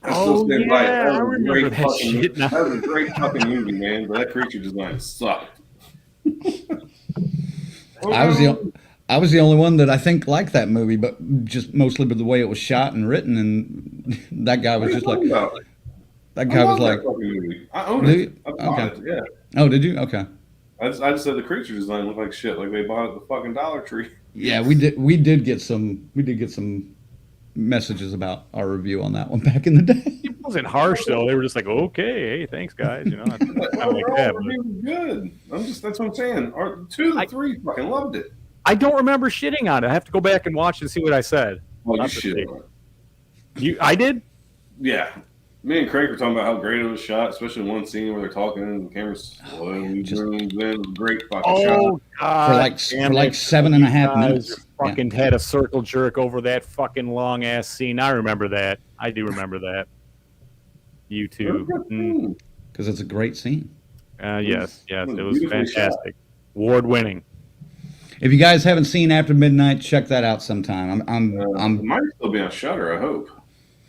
I remember that shit now. That was a great fucking movie, man, but that creature design sucked. I was the only one that I think liked that movie, but just mostly by the way it was shot and written, and that guy was just like... That guy was like... I own it. I bought it, yeah. Oh, did you? Okay. I just said the creature design looked like shit, like they bought it at the fucking Dollar Tree. Yeah, we did get some messages about our review on that one back in the day. It wasn't harsh though. They were just like, okay, hey, thanks guys. I like that. It was good. That's what I'm saying. 2 of the 3 fucking loved it. I don't remember shitting on it. I have to go back and watch and see what I said. Well, you shit on it. I did? Yeah. Me and Craig were talking about how great it was shot, especially one scene where they're talking and the camera's slowly zooms in. Great fucking shot. Oh God! For like 7.5 minutes. Fucking had a circle jerk over that fucking long ass scene. I remember that. I do remember that. You too. Because it's a great scene. Yes, it was fantastic. Award winning. If you guys haven't seen After Midnight, check that out sometime. It might still be on Shudder, I hope.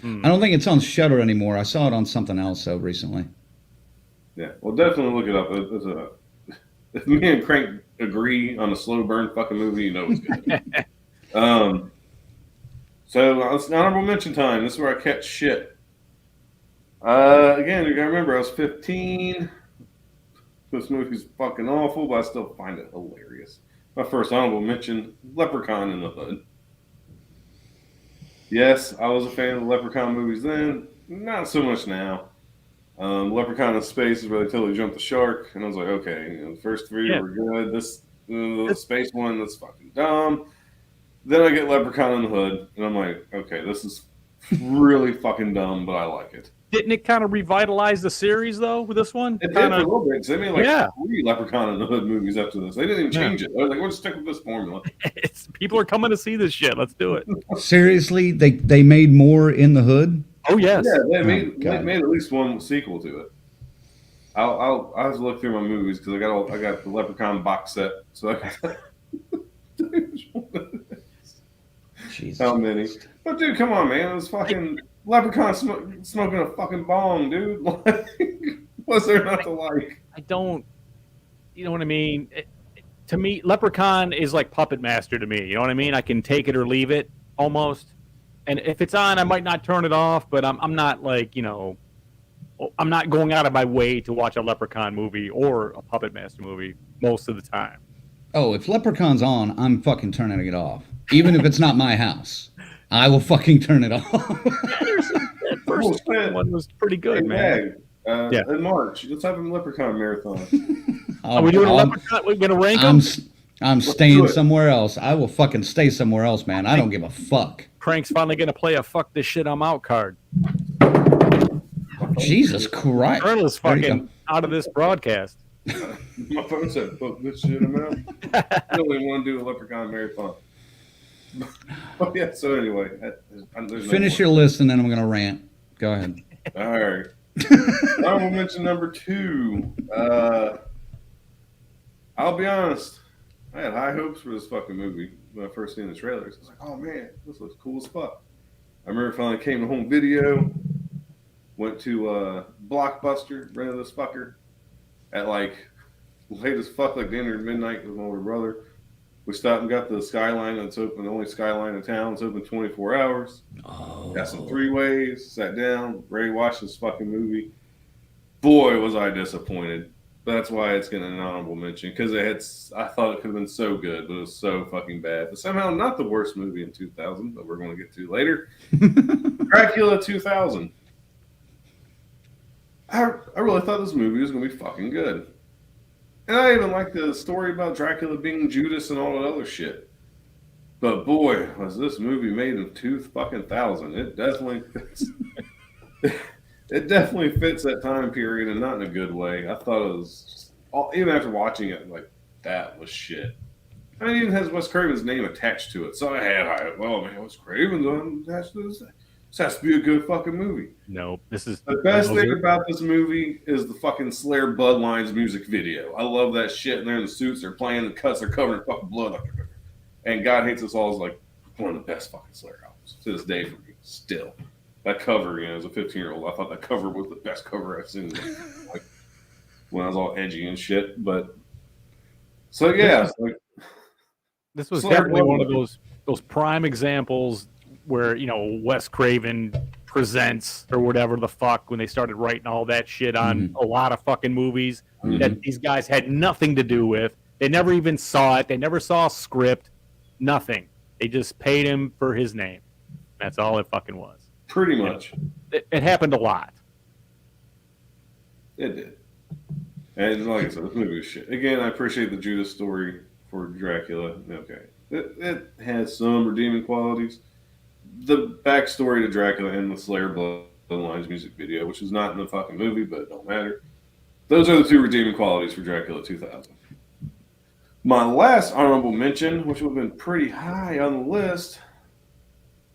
I don't think it's on Shudder anymore. I saw it on something else recently. Yeah, well, definitely look it up. If me and Crank agree on a slow burn fucking movie, you know it's good. So it's honorable mention time. This is where I catch shit. Again, you gotta remember, I was 15. This movie's fucking awful, but I still find it hilarious. My first honorable mention, Leprechaun in the Hood. Yes, I was a fan of the Leprechaun movies then. Not so much now. Leprechaun in Space is where they totally jumped the shark. And I was like, okay, the first three were good. The space one, that's fucking dumb. Then I get Leprechaun in the Hood. And I'm like, okay, this is really fucking dumb, but I like it. Didn't it kind of revitalize the series, though, with this one? It did for a little bit. They made like 3 Leprechaun in the Hood movies after this. They didn't even change it. They were like, we're just stick with this formula. People are coming to see this shit. Let's do it. Seriously? They made more in the Hood? Oh, yes. Yeah, they made at least one sequel to it. I'll have to look through my movies because I got the Leprechaun box set. So I got Jesus. How many? But dude, come on, man! It was fucking Leprechaun smoking a fucking bong, dude. Like, what's there not to like? I don't. You know what I mean? To me, Leprechaun is like Puppet Master to me. You know what I mean? I can take it or leave it almost. And if it's on, I might not turn it off. But I'm not like, you know, I'm not going out of my way to watch a Leprechaun movie or a Puppet Master movie most of the time. Oh, if Leprechaun's on, I'm fucking turning it off. Even if it's not my house, I will fucking turn it off. That first one was pretty good, man. In March, let's have a Leprechaun marathon. Are we doing a Leprechaun? We're going to rank them? I'm staying somewhere else. I will fucking stay somewhere else, man. I don't give a fuck. Crank's finally going to play a fuck this shit I'm out card. Jesus Christ. Colonel is fucking out of this broadcast. My phone said, fuck this shit I'm out. I don't even want to do a Leprechaun marathon. Oh, yeah, so anyway. Finish your list and then I'm going to rant. Go ahead. All right. I will mention number 2. I'll be honest. I had high hopes for this fucking movie when I first seen the trailers. I was like, oh man, this looks cool as fuck. I remember finally came to home video, went to Blockbuster, rented this fucker at like late as fuck, like dinner at midnight with my older brother. We stopped and got the Skyline that's open, the only Skyline in town. It's open 24 hours. Oh. Got some 3-ways, sat down, ready to watch this fucking movie. Boy, was I disappointed. That's why it's getting an honorable mention, because I thought it could have been so good, but it was so fucking bad. But somehow not the worst movie in 2000, but we're going to get to later. Dracula 2000. I really thought this movie was going to be fucking good. And I even liked the story about Dracula being Judas and all that other shit. But boy, was this movie made in 2000. It definitely fits. It definitely fits that time period, and not in a good way. I thought it was just, even after watching it, like, that was shit. I mean, it even has Wes Craven's name attached to it. So I had high. Well, man, Wes Craven's attached to this. This has to be a good fucking movie. No, this is the best thing about this movie is the fucking Slayer Bloodlines music video. I love that shit. And they're in the suits, they're playing the cuts, they're covered in fucking blood. And God Hates Us All is like one of the best fucking Slayer albums to this day for me. Still, that cover, you know, as a 15-year-old, I thought that cover was the best cover I've seen. Like when I was all edgy and shit. But so yeah, this was definitely one of those prime examples where, you know, Wes Craven presents or whatever the fuck when they started writing all that shit on a lot of fucking movies that these guys had nothing to do with. They never even saw it. They never saw a script. Nothing. They just paid him for his name. That's all it fucking was. Pretty much. It happened a lot. It did. And like I said, this movie was shit. Again, I appreciate the Judas story for Dracula. Okay. It has some redeeming qualities. The backstory to Dracula and the Slayer Bloodlines the Lines music video, which is not in the fucking movie, but it don't matter. Those are the two redeeming qualities for Dracula 2000. My last honorable mention, which would have been pretty high on the list,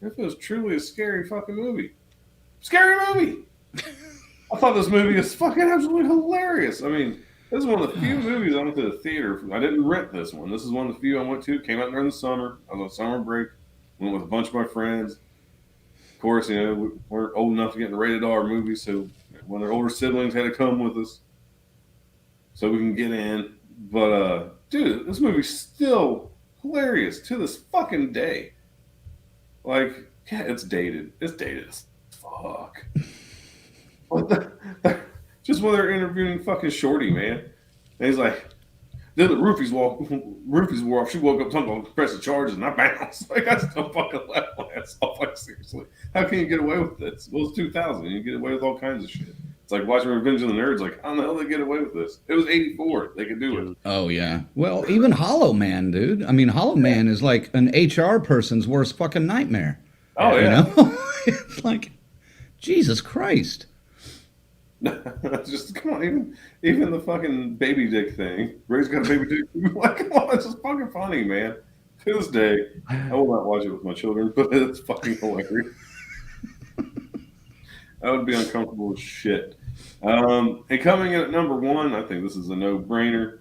if it was truly a scary fucking movie. Scary movie! I thought this movie is fucking absolutely hilarious. I mean, this is one of the few movies I went to the theater. I didn't rent this one. This is one of the few I went to. Came out during the summer. I was on summer break. Went with a bunch of my friends. Of course, you know, we're old enough to get into rated R movies, so one of their older siblings had to come with us so we can get in. But, dude, this movie's still hilarious to this fucking day. Like, yeah, it's dated. It's dated as fuck. Just when they're interviewing fucking Shorty, man. And he's like, then the roofies wore off. She woke up talking about pressing charges and I bounced. Like, I still fucking laugh my ass off. Like, seriously. How can you get away with this? Well, it's 2000. You get away with all kinds of shit. It's like watching Revenge of the Nerds. Like, how the hell they get away with this? It was 84. They could do it. Oh, yeah. Well, even Hollow Man, dude. I mean, Hollow Man is like an HR person's worst fucking nightmare. Oh, yeah. You know? It's like, Jesus Christ. Just come on, even the fucking baby dick thing. Ray's got a baby dick. Like, come on, it's just fucking funny, man. To this day, I will not watch it with my children, but it's fucking hilarious. I would be uncomfortable as shit. And coming in at number one, I think this is a no-brainer.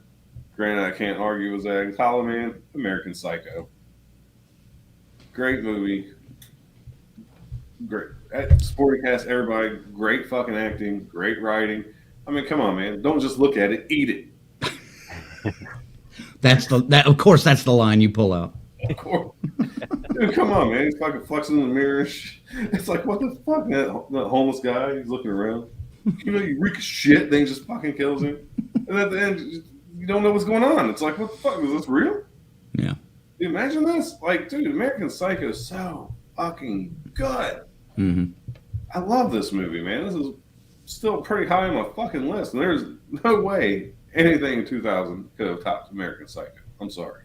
Granted, I can't argue with Zag's Hollow Man, American Psycho. Great movie. Great. Sporty cast, everybody. Great fucking acting. Great writing. I mean, come on, man. Don't just look at it. Eat it. Of course, that's the line you pull out. Of course. Dude, come on, man. He's fucking flexing in the mirror. It's like, what the fuck? That homeless guy, he's looking around. You know, you reek of shit, then he just fucking kills him. And at the end, you don't know what's going on. It's like, what the fuck? Is this real? Yeah. Dude, imagine this. Like, dude, American Psycho is so fucking good. Mm-hmm. I love this movie, man. This is still pretty high on my fucking list. And there's no way anything in 2000 could have topped American Psycho. I'm sorry.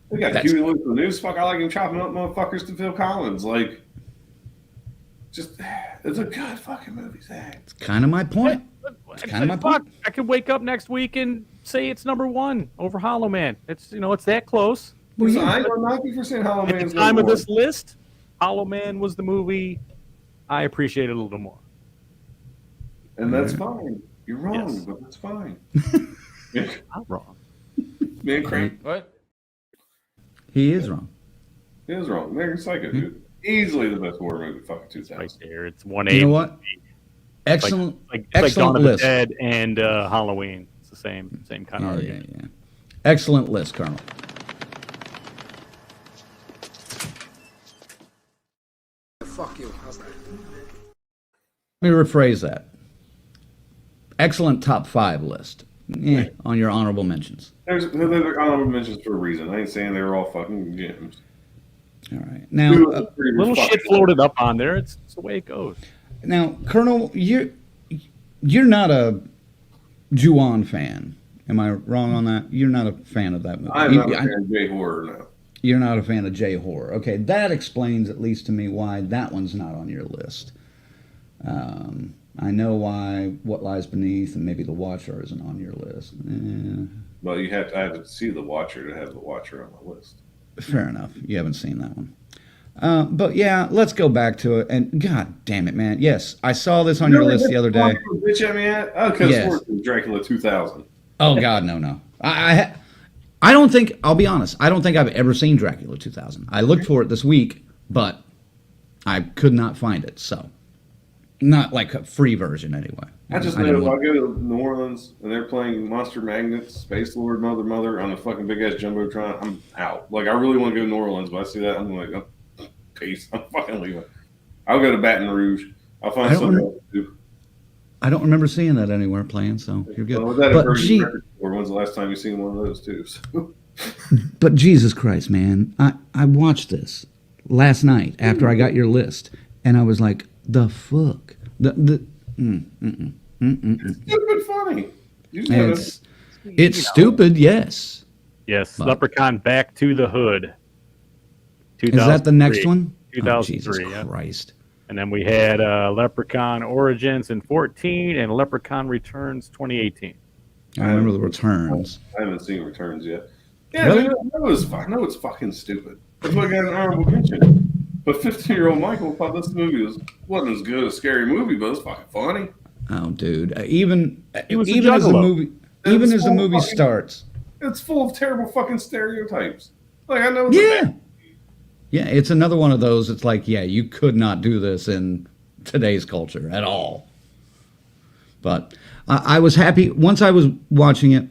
We got Huey Lewis in the news. Fuck, I like him chopping up motherfuckers to Phil Collins. Like, just, it's a good fucking movie, Zach. It's kind of my point. It's kind of my point. I could wake up next week and say it's number one over Hollow Man. It's, you know, it's that close. Well, yeah. I'm not for saying Hollow Man. At the time of this list, Hollow Man was the movie I appreciated a little more. And that's fine. You're wrong, but that's fine. I'm wrong. Man, crank. What? He is wrong. He is wrong. American Psycho, dude. Easily the best horror movie fucking 2000. Right there. It's 1A. You know what? Excellent. Like excellent Dawn of list. the Dead and Halloween. It's the same kind of argument. Yeah. Excellent list, Colonel. Fuck you. How's that? Let me rephrase that. Excellent top 5 list on your honorable mentions. There's honorable mentions for a reason. I ain't saying they were all fucking gems. All right. Now, little shit floated up on there. It's the way it goes. Now, Colonel, you're not a Ju-on fan. Am I wrong on that? You're not a fan of that movie. I'm not a fan of J-horror, no. You're not a fan of J-horror. Okay, that explains, at least to me, why that one's not on your list. I know why What Lies Beneath and maybe The Watcher isn't on your list. Well, I have to see The Watcher to have The Watcher on my list. Fair enough. You haven't seen that one. But yeah, let's go back to it. And God damn it, man. Yes, I saw this on your list the other day. Bitch at me at? Oh, because Yes. Dracula 2000. Oh God, no. I don't think. I'll be honest. I don't think I've ever seen Dracula 2000. I looked for it this week, but I could not find it. So, not like a free version anyway. I just know if I go to New Orleans and they're playing Monster Magnets, Space Lord, Mother on a fucking big ass jumbotron, I'm out. Like, I really want to go to New Orleans, but I see that, I'm like, oh, peace. I'm fucking leaving. I'll go to Baton Rouge. I'll find something else to do. I don't remember seeing that anywhere playing, so you're good. Well, when's the last time you've seen one of those too? So. But Jesus Christ, man, I watched this last night after I got your list, and I was like, the fuck, It's stupid funny. It's stupid, yes. Yes, but Leprechaun Back to the Hood. Is that the next one? 2003. Oh, Jesus Christ. And then we had Leprechaun Origins in 14 and Leprechaun Returns 2018. I remember the returns. I haven't seen Returns yet. Yeah, Really? dude, I know it's fucking stupid. That's why I got an honorable mention. But 15-year-old Michael thought this movie wasn't as good as a scary movie, but it was fucking funny. Oh, dude. Even was a as the juggalo. movie, even as the movie starts. It's full of terrible fucking stereotypes. Like, I know. Yeah. Yeah, it's another one of those. It's like, yeah, you could not do this in today's culture at all. But I was happy. Once I was watching it,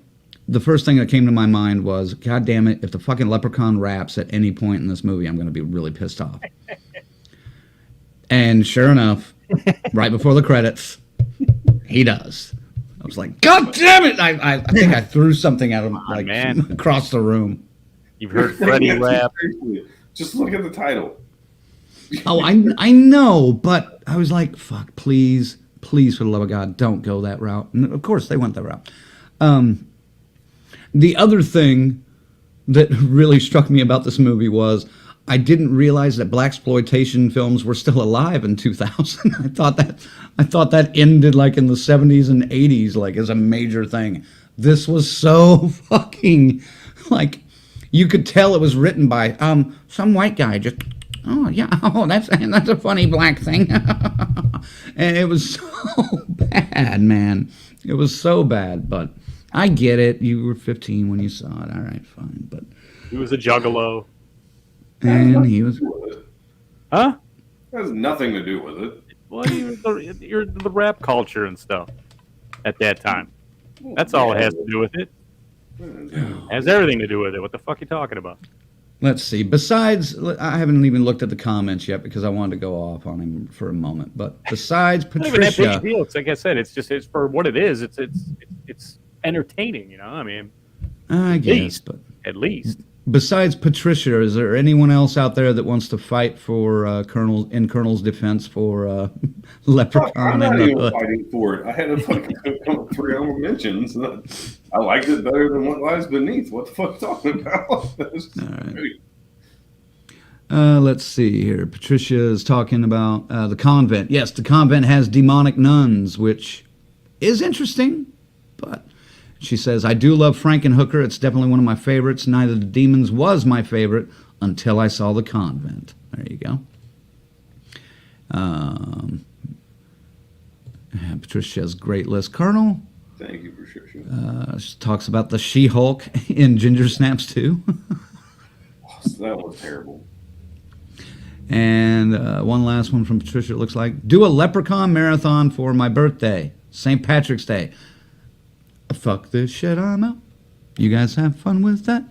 the first thing that came to my mind was, God damn it, if the fucking leprechaun raps at any point in this movie, I'm going to be really pissed off. And sure enough, right before the credits, he does. I was like, God damn it! I think I threw something at him like man. across the room. You've heard Freddie rap. Just look at the title. Oh, I know, but I was like, fuck, please, for the love of God, don't go that route. And of course, they went that route. The other thing that really struck me about this movie was I didn't realize that blaxploitation films were still alive in 2000. I thought that ended like in the 70s and 80s, like as a major thing. This was so fucking like you could tell it was written by some white guy just. Oh yeah, that's a funny black thing, and it was so bad, man. It was so bad, but I get it. You were 15 when you saw it. All right, fine, but He was a juggalo. and he was. Huh? It has nothing to do with it. Well, you're the rap culture and stuff at that time. That's all it has to do with it. It has everything to do with it. What the fuck are you talking about? Let's see. Besides, I haven't even looked at the comments yet because I wanted to go off on him for a moment. But besides It's not even that big a Patricia, deal. It's like I said. It's for what it is. It's entertaining. You know. I mean, I guess. least. But at least. besides Patricia, is there anyone else out there that wants to fight for Colonel's defense for I'm Leprechaun not in the even Hood? fighting for it. I had a fucking 3 honorable mentions. I liked it better than What Lies Beneath. What the fuck are you talking about? All right. Let's see here. Patricia is talking about the convent. Yes, the convent has demonic nuns, which is interesting, but she says, I do love Frankenhooker. It's definitely one of my favorites. Night of the Demons was my favorite until I saw the convent. There you go. Patricia has a great list. Colonel Thank you, Patricia. she talks about the She-Hulk in Ginger Snaps 2. That was terrible. And one last one from Patricia, it looks like. Do a Leprechaun marathon for my birthday, St. Patrick's Day. Fuck this shit, I'm out. You guys have fun with that?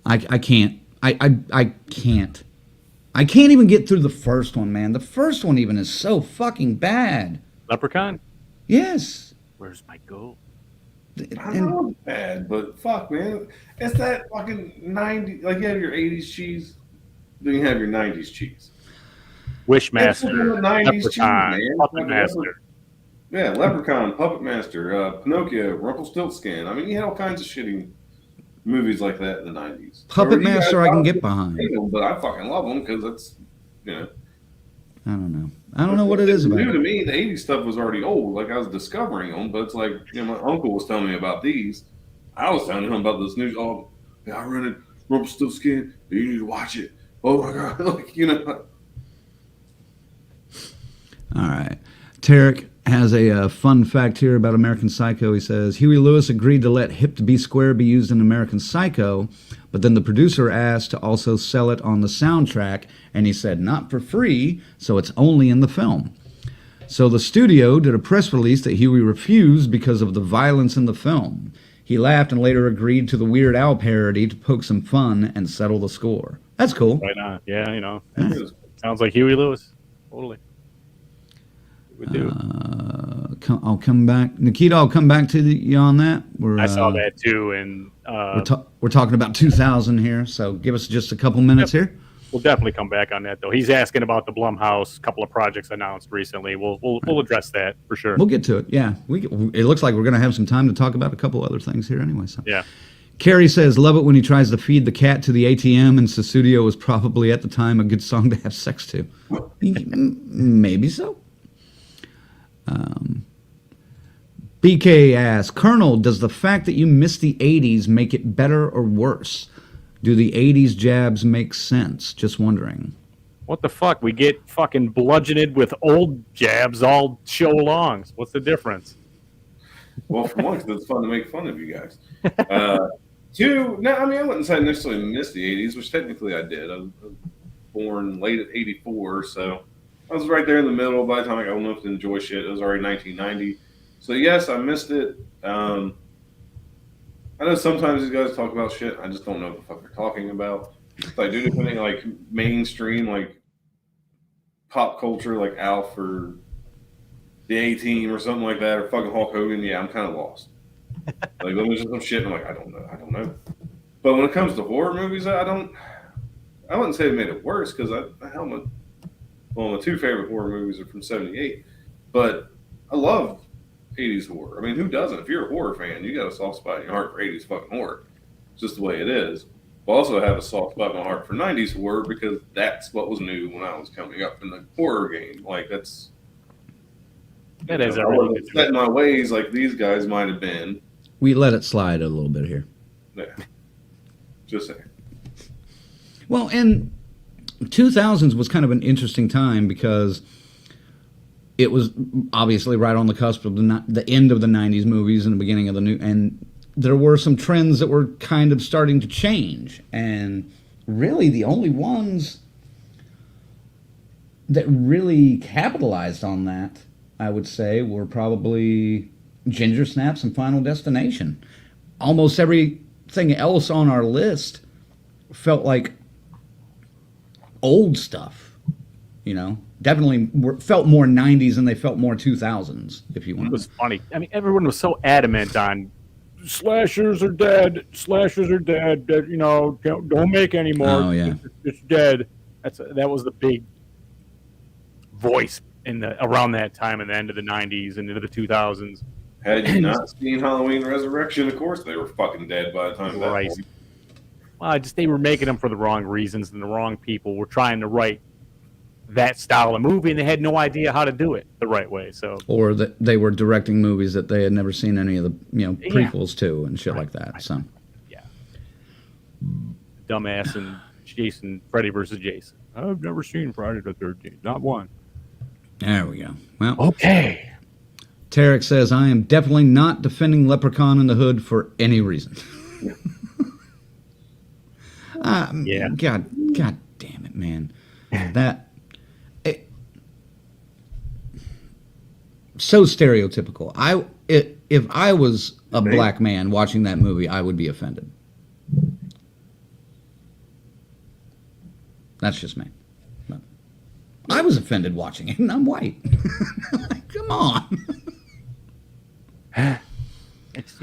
I can't. I can't. I can't even get through the first one, man. The first one even is so fucking bad. Leprechaun. Yes. Where's my gold? I know it's bad, but fuck, man. It's that fucking 90s. Like, you have your 80s cheese, then you have your 90s cheese. Wishmaster. It's the 90s cheese, Leprechaun. man. Puppet Like Master. Yeah, Leprechaun, Puppet Master, Pinocchio, Rumpelstiltskin. I mean, you had all kinds of shitty movies like that in the 90s. Puppet Master I can get behind. But I fucking love them because that's, you know. I don't know. I don't know what it is about New to it. me, the 80s stuff was already old. Like, I was discovering them, but it's like, you know, my uncle was telling me about these. I was telling him about this news. Oh, yeah, I rented Rumpelstiltskin. You need to watch it. Oh my God. Like, you know. All right. Tarek has a fun fact here about American Psycho. He says, Huey Lewis agreed to let Hip to Be Square be used in American Psycho, but then the producer asked to also sell it on the soundtrack, and he said, not for free, so it's only in the film. So the studio did a press release that Huey refused because of the violence in the film. He laughed and later agreed to the Weird Al parody to poke some fun and settle the score. That's cool. Right on. Yeah, you know. Sounds like Huey Lewis. Totally. Would do. I'll come back. Nikita, I'll come back to you on that. I saw that too, and We're talking about 2000 here, so give us just a couple minutes here. we'll definitely come back on that though. He's asking about the Blumhouse couple of projects announced recently. We'll address that for sure. We'll get to it. Yeah, it looks like we're going to have some time to talk about a couple other things here anyway. So Yeah. Carrie says, love it when he tries to feed the cat to the ATM, and Susudio was probably at the time a good song to have sex to. Maybe so. BK asks, Colonel, does the fact that you missed the 80s make it better or worse? Do the 80s jabs make sense? Just wondering. What the fuck? We get fucking bludgeoned with old jabs all show longs. What's the difference? Well, for one, 'cause it's fun to make fun of you guys. Two, no, I mean, I wouldn't say I necessarily missed the 80s, which technically I did. I was born late at 84, so I was right there in the middle. By the time I got old enough to enjoy shit, it was already 1990. So, yes, I missed it. I know sometimes these guys talk about shit. I just don't know what the fuck they're talking about. If I do anything like mainstream, like pop culture, like Alf or the A-Team or something like that, or fucking Hulk Hogan, yeah, I'm kind of lost. Like, let me just some shit, and I'm like, I don't know. But when it comes to horror movies, I wouldn't say it made it worse, because my two favorite horror movies are from 78, but I love 80s horror. I mean, who doesn't? If you're a horror fan, you got a soft spot in your heart for 80s fucking horror. It's just the way it is. I also have a soft spot in my heart for 90s horror, because that's what was new when I was coming up in the horror game. Like, that is a I really wasn't good set in my ways like these guys might have been. We let it slide a little bit here. Yeah. Just saying. Well, and 2000s was kind of an interesting time because it was obviously right on the cusp of the end of the 90s movies and the beginning of the new, and there were some trends that were kind of starting to change, and really the only ones that really capitalized on that, I would say, were probably Ginger Snaps and Final Destination. Almost everything else on our list felt like old stuff, you know. Definitely felt more 90s than they felt more 2000s, if you want. It was funny. I mean, everyone was so adamant on slashers are dead. Slashers are dead. You know, don't make any more. Oh, yeah. It's dead. That was the big voice around that time, in the end of the 90s and into the 2000s. Had you not seen Halloween Resurrection, of course they were fucking dead by the time that Right. was. Well, they were making them for the wrong reasons, and the wrong people were trying to write that style of movie, and they had no idea how to do it the right way. So, Or that they were directing movies that they had never seen any of the Yeah. prequels to and shit like that. So yeah, dumbass and Freddy versus Jason. I've never seen Friday the 13th, not one. there we go. Well, Okay. Tarek says, I am definitely not defending Leprechaun in the Hood for any reason. Yeah. God damn it, man. So stereotypical. If I was a black man watching that movie, I would be offended. That's just me. But I was offended watching it, and I'm white. Come on. It's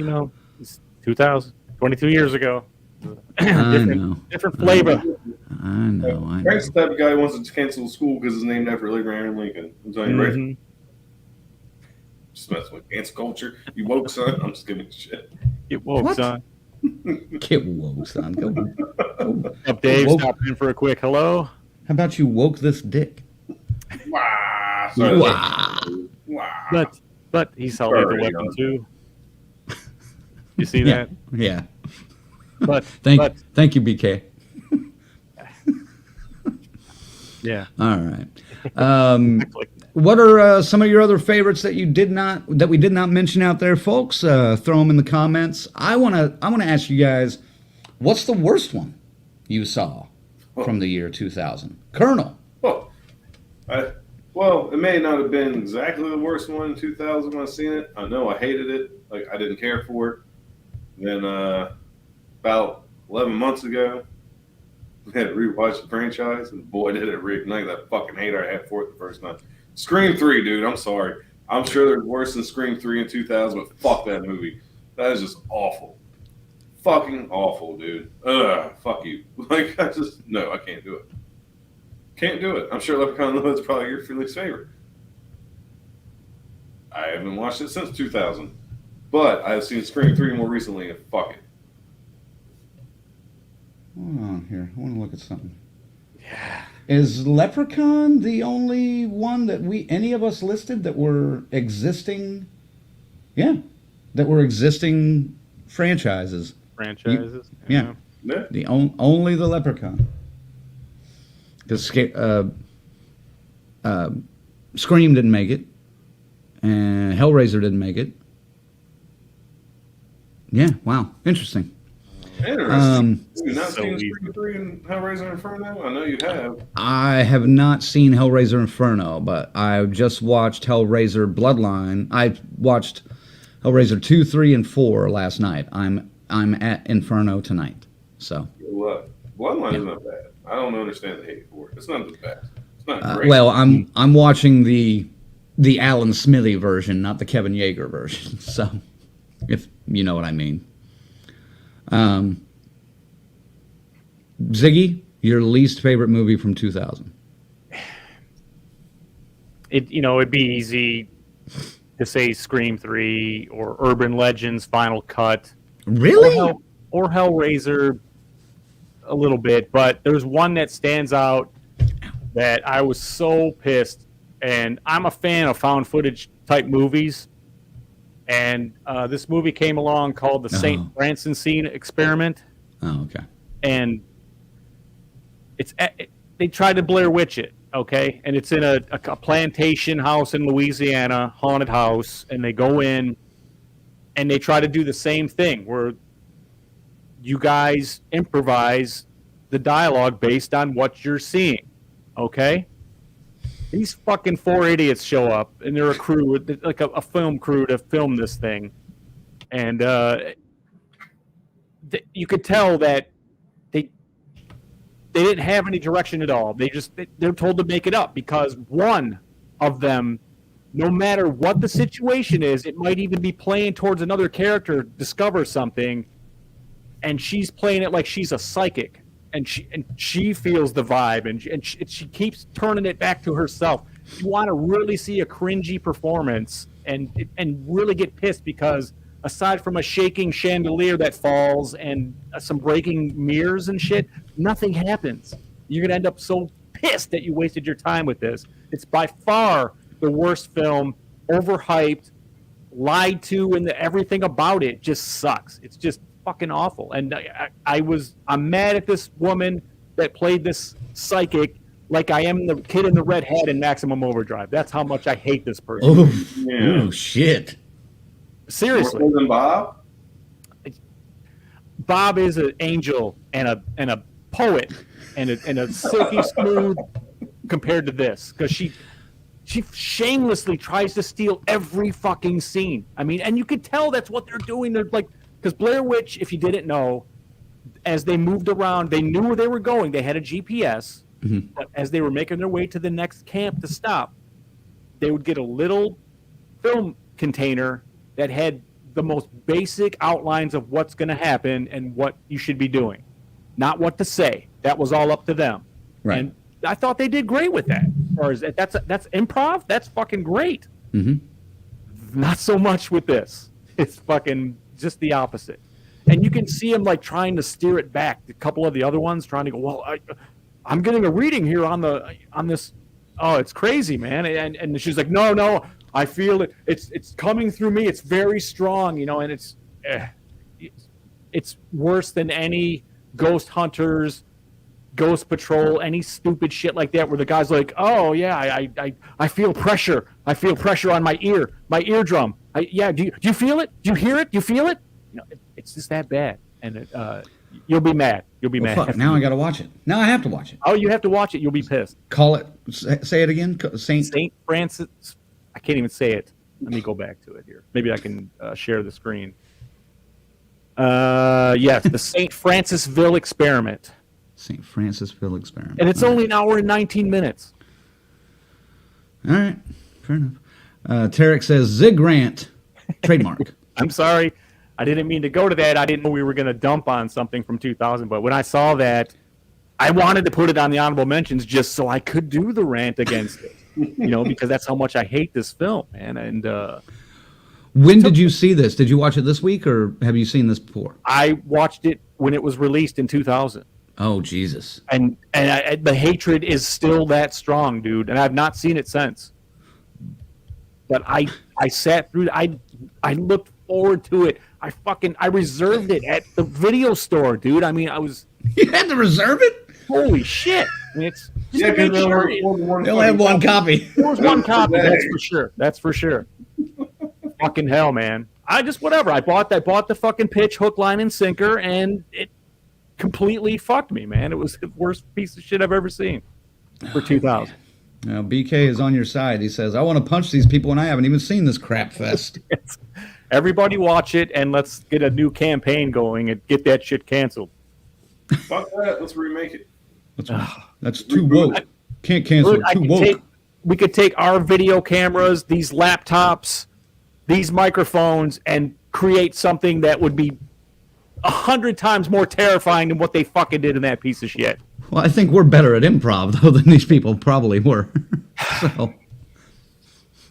2000, 22 years ago. I know. Different flavor. I know. Frank's the type of guy who wants to cancel school because it's named after Abraham Lincoln. I'm telling you, right? Mhm. Just mess with cancel culture. You woke, son. I'm just giving a shit. Get woke, What? son. Get woke, son. Go. Up, Dave, Woke. stop in for a quick hello. How about you woke this dick? Wow. Sorry. Wow. Wow. But he's held the weapon too. You see that? Yeah. But Thank you, BK. yeah. All right. What are some of your other favorites that we did not mention out there, folks? Throw them in the comments. I wanna ask you guys, what's the worst one you saw from the year 2000, Colonel? Oh, well, it may not have been exactly the worst one in 2000 when I seen it. I know I hated it. Like, I didn't care for it. Then about 11 months ago, I had to rewatch the franchise, and boy, did it reignite that fucking hate I had for it the first time. Scream 3, dude. I'm sorry. I'm sure there's worse than Scream 3 in 2000, but fuck that movie. That is just awful. Fucking awful, dude. Ugh, fuck you. Like, I can't do it. Can't do it. I'm sure Leprechaun in the Hood is probably your least favorite. I haven't watched it since 2000. But I've seen Scream 3 more recently, and fuck it. Hold on here. I want to look at something. Yeah. Is Leprechaun the only one that any of us listed that were existing? Yeah, that were existing franchises. Franchises. Yeah. The only the Leprechaun. Because Scream didn't make it, and Hellraiser didn't make it. Yeah, wow, interesting. Interesting. Have you not seen Scream 3 and Hellraiser Inferno? I know you have. I have not seen Hellraiser Inferno, but I just watched Hellraiser Bloodline. I watched Hellraiser 2, 3, and 4 last night. I'm at Inferno tonight. So. What? Bloodline is not bad. I don't understand the hate for it. It's not the best. It's not great. Well, I'm watching the Alan Smithy version, not the Kevin Yeager version. So, if you know what I mean. Ziggy, your least favorite movie from 2000? It'd be easy to say Scream 3 or Urban Legends Final Cut. Really? Or Hellraiser a little bit, but there's one that stands out that I was so pissed, and I'm a fan of found footage type movies, and this movie came along called the St. Francis Experiment. Oh, okay. And they tried to Blair Witch it, okay? And it's in a plantation house in Louisiana, haunted house, and they go in and they try to do the same thing where you guys improvise the dialogue based on what you're seeing, okay? These fucking 4 idiots show up, and they're a crew, like a film crew to film this thing. And you could tell that they didn't have any direction at all. They're told to make it up because one of them, no matter what the situation is, it might even be playing towards another character, discovers something, and she's playing it like she's a psychic, and she feels the vibe, and she keeps turning it back to herself. You want to really see a cringy performance and really get pissed because aside from a shaking chandelier that falls and some breaking mirrors and shit, nothing happens. You're going to end up so pissed that you wasted your time with this. It's by far the worst film, overhyped, lied to, and everything about it just sucks. It's just fucking awful. And I'm mad at this woman that played this psychic like I am the kid in the red hat in Maximum Overdrive. That's how much I hate this person. Oh shit. Seriously. More than Bob? Bob is an angel and a poet and a silky smooth compared to this, because she shamelessly tries to steal every fucking scene. I mean, and you could tell that's what they're doing. They're like, because Blair Witch, if you didn't know, as they moved around, they knew where they were going. They had a GPS. Mm-hmm. But as they were making their way to the next camp to stop, they would get a little film container that had the most basic outlines of what's going to happen and what you should be doing, not what to say. That was all up to them. Right. And I thought they did great with that. Or that's improv. That's fucking great. Mm-hmm. Not so much with this. It's fucking just the opposite. And you can see him like trying to steer it back. A couple of the other ones trying to go, well, I'm getting a reading here on this. Oh, it's crazy, man. And she's like, no, I feel it. It's coming through me. It's very strong, and it's worse than any Ghost Hunters, Ghost Patrol, any stupid shit like that, where the guy's like, oh yeah, I feel pressure. I feel pressure on my eardrum. Do you feel it? Do you hear it? Do you feel it? It's just that bad, and you'll be mad. You'll be mad. Fuck, now I got to watch it. Now I have to watch it. Oh, you have to watch it. You'll be pissed. Call it. Say it again. Saint Francis. I can't even say it. Let me go back to it here. Maybe I can share the screen. Yes, the St. Francisville Experiment. St. Francisville Experiment. And it's only an hour and 19 minutes. All right. Fair enough. Tarek says, Zig Rant, trademark. I'm sorry. I didn't mean to go to that. I didn't know we were going to dump on something from 2000. But when I saw that, I wanted to put it on the honorable mentions just so I could do the rant against it. Because that's how much I hate this film, man. And when did you see this? Did you watch it this week, or have you seen this before? I watched it when it was released in 2000. Oh, Jesus. And the hatred is still that strong, dude. And I've not seen it since. But I sat through. I looked forward to it. I reserved it at the video store, dude. I mean, I was. You had to reserve it? Holy shit! I mean, it's just Yeah, to make because sure. They only had one copy. There was one copy. That's for sure. That's for sure. Fucking hell, man. I just whatever. I bought the fucking pitch, hook, line, and sinker, and it completely fucked me, man. It was the worst piece of shit I've ever seen for 2000. Now, BK is on your side. He says, I want to punch these people and I haven't even seen this crap fest. Everybody watch it and let's get a new campaign going and get that shit canceled. Fuck that. Let's remake it. That's too woke. Can't cancel it. Too woke. We could take our video cameras, these laptops, these microphones, and create something that would be 100 times more terrifying than what they fucking did in that piece of shit. Well, I think we're better at improv, though, than these people probably were. So,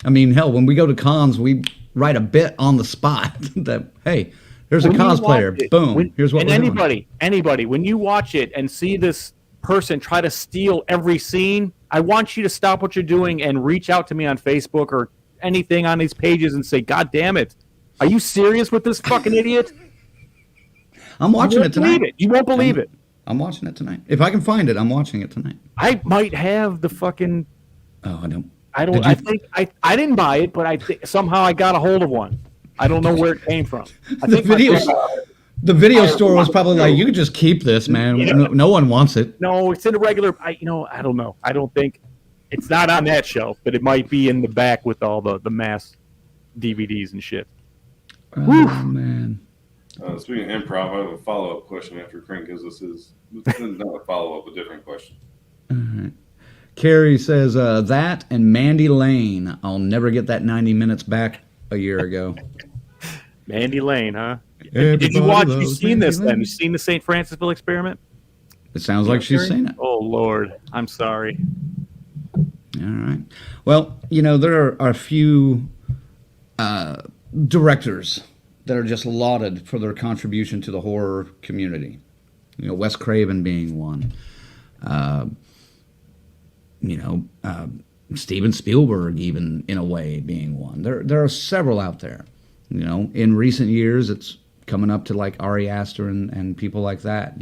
I mean, hell, when we go to cons, we write a bit on the spot that, hey, there's a cosplayer. Boom. Here's what we're doing. Anybody, when you watch it and see this person try to steal every scene, I want you to stop what you're doing and reach out to me on Facebook or anything on these pages and say, God damn it, are you serious with this fucking idiot? I'm watching it tonight. You won't believe it. I'm watching it tonight. If I can find it, I'm watching it tonight. I might have the fucking. Oh, I don't. I think I didn't buy it, but I think somehow I got a hold of one. I don't know where it came from. I think the video store was probably like, you could just keep this, man. Yeah. No one wants it. No, it's in a regular. I don't know. I don't think it's not on that shelf, but it might be in the back with all the mass DVDs and shit. Oh, man. Speaking of improv, I have a follow-up question after Crank gives us his. Not a follow-up, a different question. All right. Carrie says, that and Mandy Lane. I'll never get that 90 minutes back a year ago. Mandy Lane, huh? Everybody Did you watch? loves You seen Mandy this Lane. then? You seen the St. Francisville Experiment? It sounds like she's seen it. Oh, Lord. I'm sorry. All right. Well, there are a few directors that are just lauded for their contribution to the horror community. Wes Craven being one. Steven Spielberg, even in a way, being one. There are several out there. In recent years, it's coming up to like Ari Aster and people like that.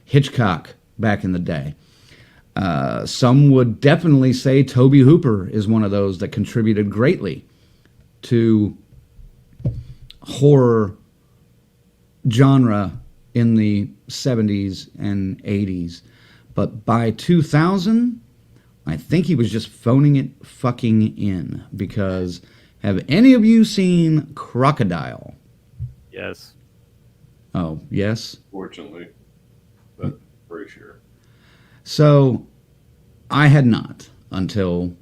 Hitchcock back in the day. Some would definitely say Tobe Hooper is one of those that contributed greatly to horror genre in the 70s and 80s. But by 2000, I think he was just phoning it fucking in. Because have any of you seen Crocodile? Yes. Oh, yes? Fortunately, but pretty sure. So, I had not until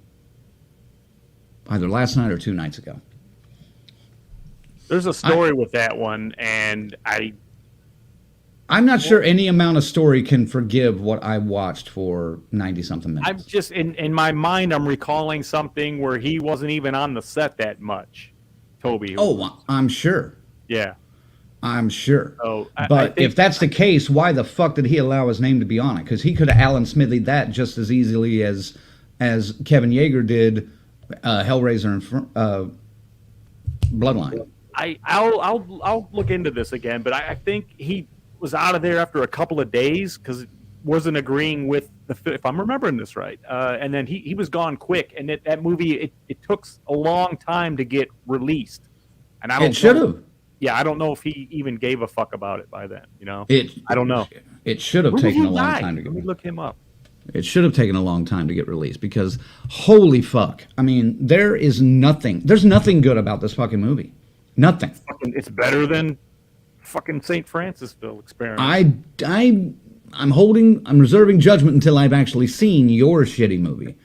either last night or 2 nights ago. There's a story with that one, and I'm not sure any amount of story can forgive what I watched for 90-something minutes. I'm just, in my mind, I'm recalling something where he wasn't even on the set that much, Toby. Oh, I'm sure. Yeah. I'm sure. So, but if that's the case, why the fuck did he allow his name to be on it? Because he could have Alan Smithied that just as easily as Kevin Yeager did Hellraiser and Bloodline. I'll look into this again, but I think he was out of there after a couple of days because it wasn't agreeing with if I'm remembering this right. And then he was gone quick, and that movie it took a long time to get released. And it should have. Yeah, I don't know if he even gave a fuck about it by then. I don't know. It should have taken a long time to get. Let me look him up. It should have taken a long time to get released because holy fuck! I mean, there's nothing good about this fucking movie. Nothing. It's better than fucking St. Francisville Experiment. I'm reserving judgment until I've actually seen your shitty movie.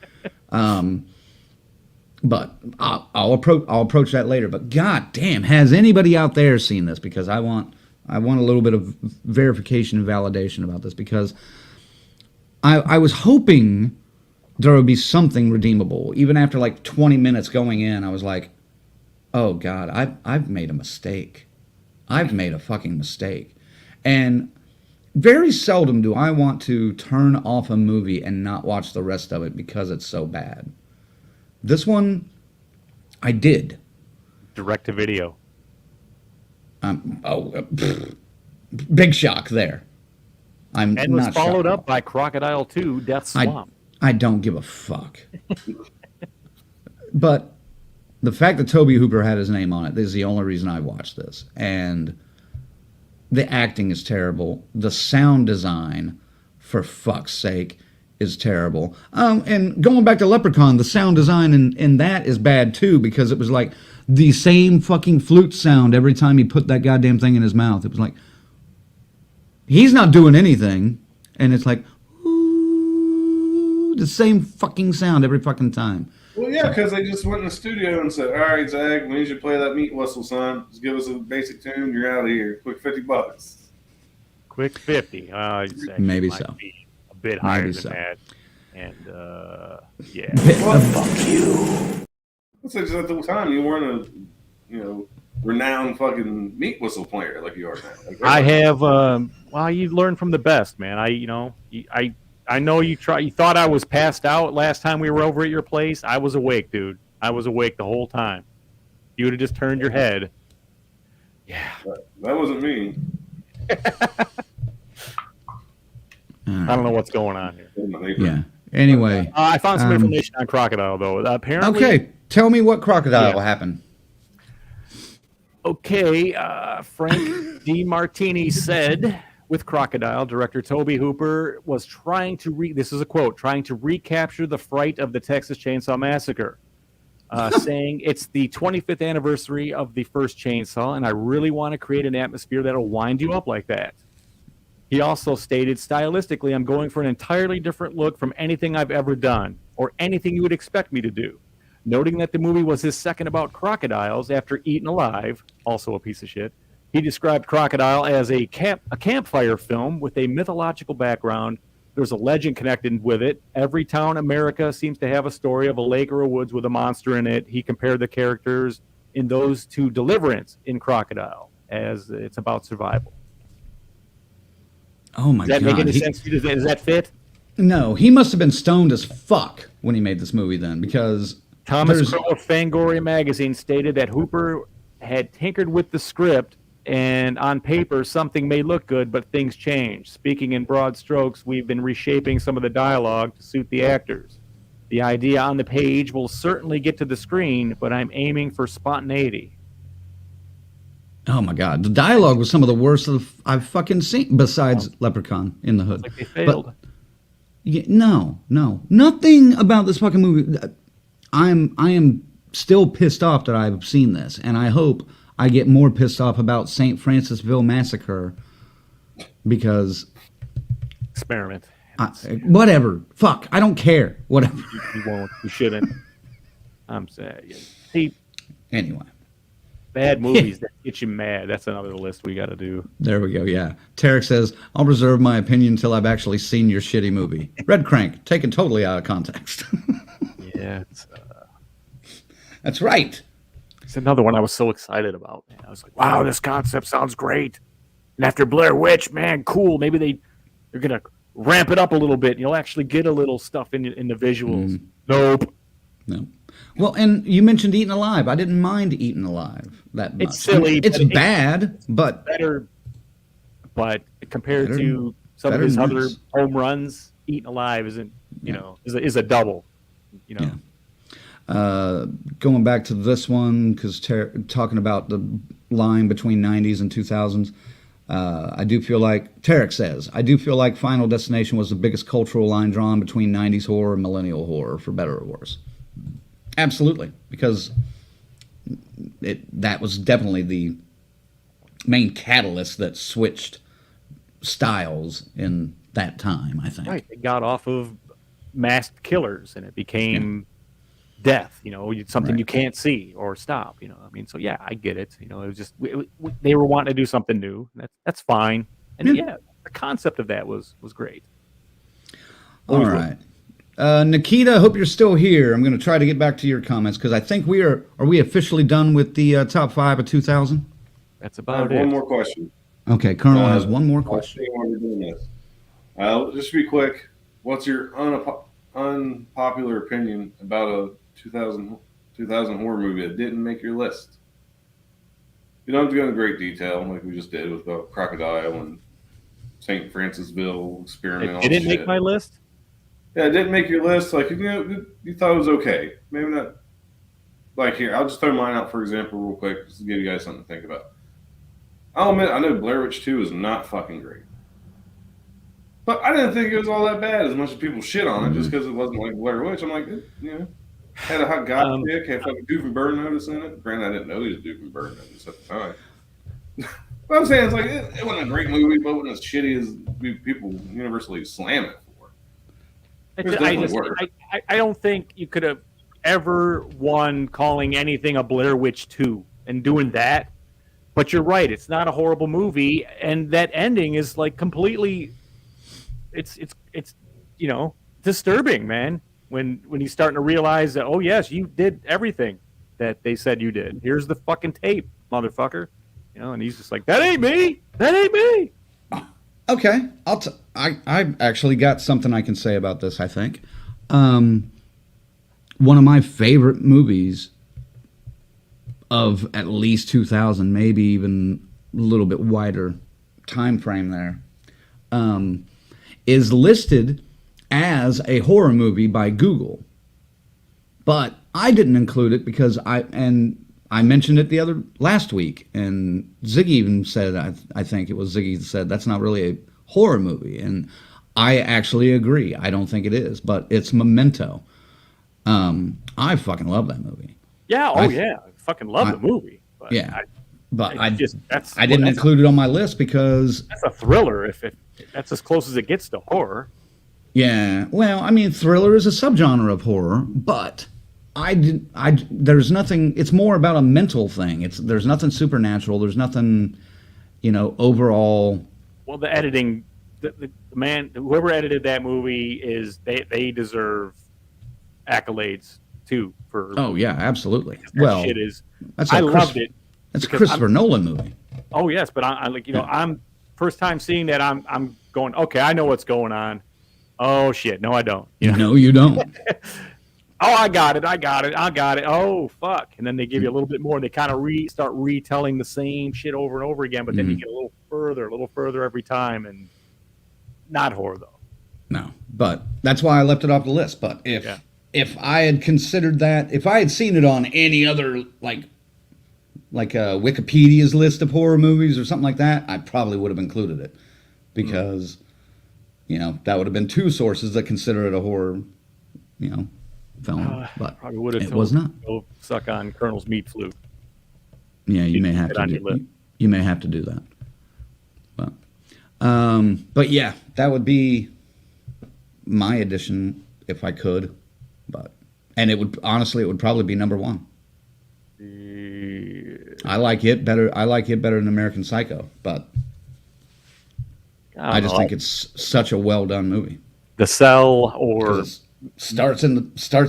But I'll approach that later. But god damn, has anybody out there seen this? Because I want a little bit of verification and validation about this because I was hoping there would be something redeemable. Even after like 20 minutes going in, I was like, oh God, I've made a mistake. I've made a fucking mistake. And very seldom do I want to turn off a movie and not watch the rest of it because it's so bad. This one, I did. Direct to video. Big shock there. I'm And was not followed shocked. up by Crocodile 2, Death Swamp. I don't give a fuck. But the fact that Toby Hooper had his name on it is the only reason I watched this. And the acting is terrible. The sound design, for fuck's sake, is terrible. And going back to Leprechaun, the sound design in that is bad too, because it was like the same fucking flute sound every time he put that goddamn thing in his mouth. It was like, he's not doing anything, and it's like, ooh, the same fucking sound every fucking time. Well, yeah, because they just went in the studio and said, "All right, Zach, we need you to play that meat whistle, son. Just give us a basic tune. You're out of here. Quick $50." Quick 50. Maybe Might so. be a bit higher Maybe than so. that. And, yeah. Fuck you. It's like, at the time, you weren't a, renowned fucking meat whistle player like you are now. Like, I have, well, you learn from the best, man. I know you thought I was passed out last time we were over at your place. I was awake, dude. I was awake the whole time. You would have just turned your head. Yeah. That wasn't me. I don't know what's going on here. Yeah. Anyway. I found some information on Crocodile, though. Apparently. Okay. Tell me what Crocodile happened. Okay. Frank DiMartini said, with Crocodile, director Toby Hooper was trying to this is a quote, trying to recapture the fright of the Texas Chainsaw Massacre, saying it's the 25th anniversary of the first Chainsaw, and I really want to create an atmosphere that'll wind you up like that. He also stated, stylistically, I'm going for an entirely different look from anything I've ever done, or anything you would expect me to do. Noting that the movie was his second about crocodiles after Eaten Alive, also a piece of shit, he described Crocodile as a campfire film with a mythological background. There's a legend connected with it. Every town in America seems to have a story of a lake or a woods with a monster in it. He compared the characters in those to Deliverance in Crocodile, as it's about survival. Oh my Does that God. make any sense to you? Does that fit? No, he must have been stoned as fuck when he made this movie then, because Thomas Crow of Fangoria magazine stated that Hooper had tinkered with the script, and on paper something may look good, but things change. Speaking in broad strokes, we've been reshaping some of the dialogue to suit the actors. The idea on the page will certainly get to the screen, but I'm aiming for spontaneity. Oh my God, the dialogue was some of the worst I've fucking seen, besides Leprechaun in the Hood. Like they failed. But, no, nothing about this fucking movie. I am still pissed off that I've seen this, and I hope I get more pissed off about St. Francisville Massacre, because Experiment. whatever, fuck, I don't care, whatever. You won't. You shouldn't. I'm sad. See, Anyway. bad movies that get you mad. That's another list we got to do. There we go, yeah. Tarek says, I'll reserve my opinion until I've actually seen your shitty movie. Red Crank, taken totally out of context. Yeah. That's right. It's another one I was so excited about. Man. I was like, wow, this concept sounds great. And after Blair Witch, man, cool. Maybe they're going to ramp it up a little bit. You'll actually get a little stuff in the visuals. Nope. No. Well, and you mentioned Eaten Alive. I didn't mind Eaten Alive that much. It's silly. It's bad, but better. But compared to some of better his than other this. home runs, Eaten Alive isn't, is a double. Yeah. Going back to this one, because talking about the line between 90s and 2000s, I do feel like, Tarek says, I do feel like Final Destination was the biggest cultural line drawn between 90s horror and millennial horror, for better or worse. Absolutely, because that was definitely the main catalyst that switched styles in that time, I think. Right. It got off of masked killers and it became death, something Right. you can't see or stop, I mean, so yeah, I get it. It was just, they were wanting to do something new. That's fine. And yeah, the concept of that was great. All right. Nikita, hope you're still here. I'm going to try to get back to your comments because I think are we officially done with the top 5 of 2000? That's I about have it. one more question. Okay, Colonel has one more question. While we're doing this. Just to be quick, what's your unpopular opinion about a 2000 horror movie that didn't make your list? You don't have to go into great detail like we just did with the Crocodile and St. Francisville experiment. It didn't make my list? Yeah, it didn't make your list. Like, you thought it was okay. Maybe not. Like, here, I'll just throw mine out for example real quick just to give you guys something to think about. I'll admit, I know Blair Witch 2 is not fucking great. But I didn't think it was all that bad as much as people shit on it just because it wasn't like Blair Witch. I'm like, had a hot god chick, had fucking Doofenburn notice in it. Granted, I didn't know he was Doofenburn notice at the time. But I'm saying, it's like, it wasn't a great movie, but it wasn't as shitty as people universally slam it for. I don't think you could have ever won calling anything a Blair Witch 2 and doing that. But you're right, it's not a horrible movie, and that ending is like completely it's disturbing, man. When he's starting to realize that, oh yes, you did everything that they said you did. Here's the fucking tape, motherfucker. And he's just like, that ain't me. That ain't me. Okay, I actually got something I can say about this, I think. One of my favorite movies of at least 2000, maybe even a little bit wider time frame there, is listed as a horror movie by Google. But I didn't include it because I mentioned it last week, and Ziggy even said, I think it was Ziggy that said, that's not really a horror movie. And I actually agree. I don't think it is, but it's Memento. I fucking love that movie. Yeah, I fucking love the movie. But yeah, I didn't include it on my list because that's a thriller. If that's as close as it gets to horror. Yeah, well, I mean, thriller is a subgenre of horror, but there's nothing. It's more about a mental thing. There's nothing supernatural. There's nothing, overall. Well, the editing, the man, whoever edited that movie they deserve accolades too for. Oh yeah, absolutely. Well, shit I loved it. That's a Christopher Nolan movie. Oh yes, but I'm first time seeing that. I'm going, okay, I know what's going on. Oh shit, no, I don't. No, you don't. Oh, I got it. Oh fuck! And then they give you a little bit more, and they kind of start retelling the same shit over and over again. But then you get a little further every time, and not horror though. No, but that's why I left it off the list. But if I had considered that, if I had seen it on any other like Wikipedia's list of horror movies or something like that, I probably would have included it because that would have been two sources that consider it a horror, film. But probably would have. It was not. Go suck on Colonel's meat flute. Yeah, you may have to. You may have to do that. But yeah, that would be my addition if I could. And it would probably be number one. I like it better. I like it better than American Psycho, but I just think it's such a well done movie. The Cell or starts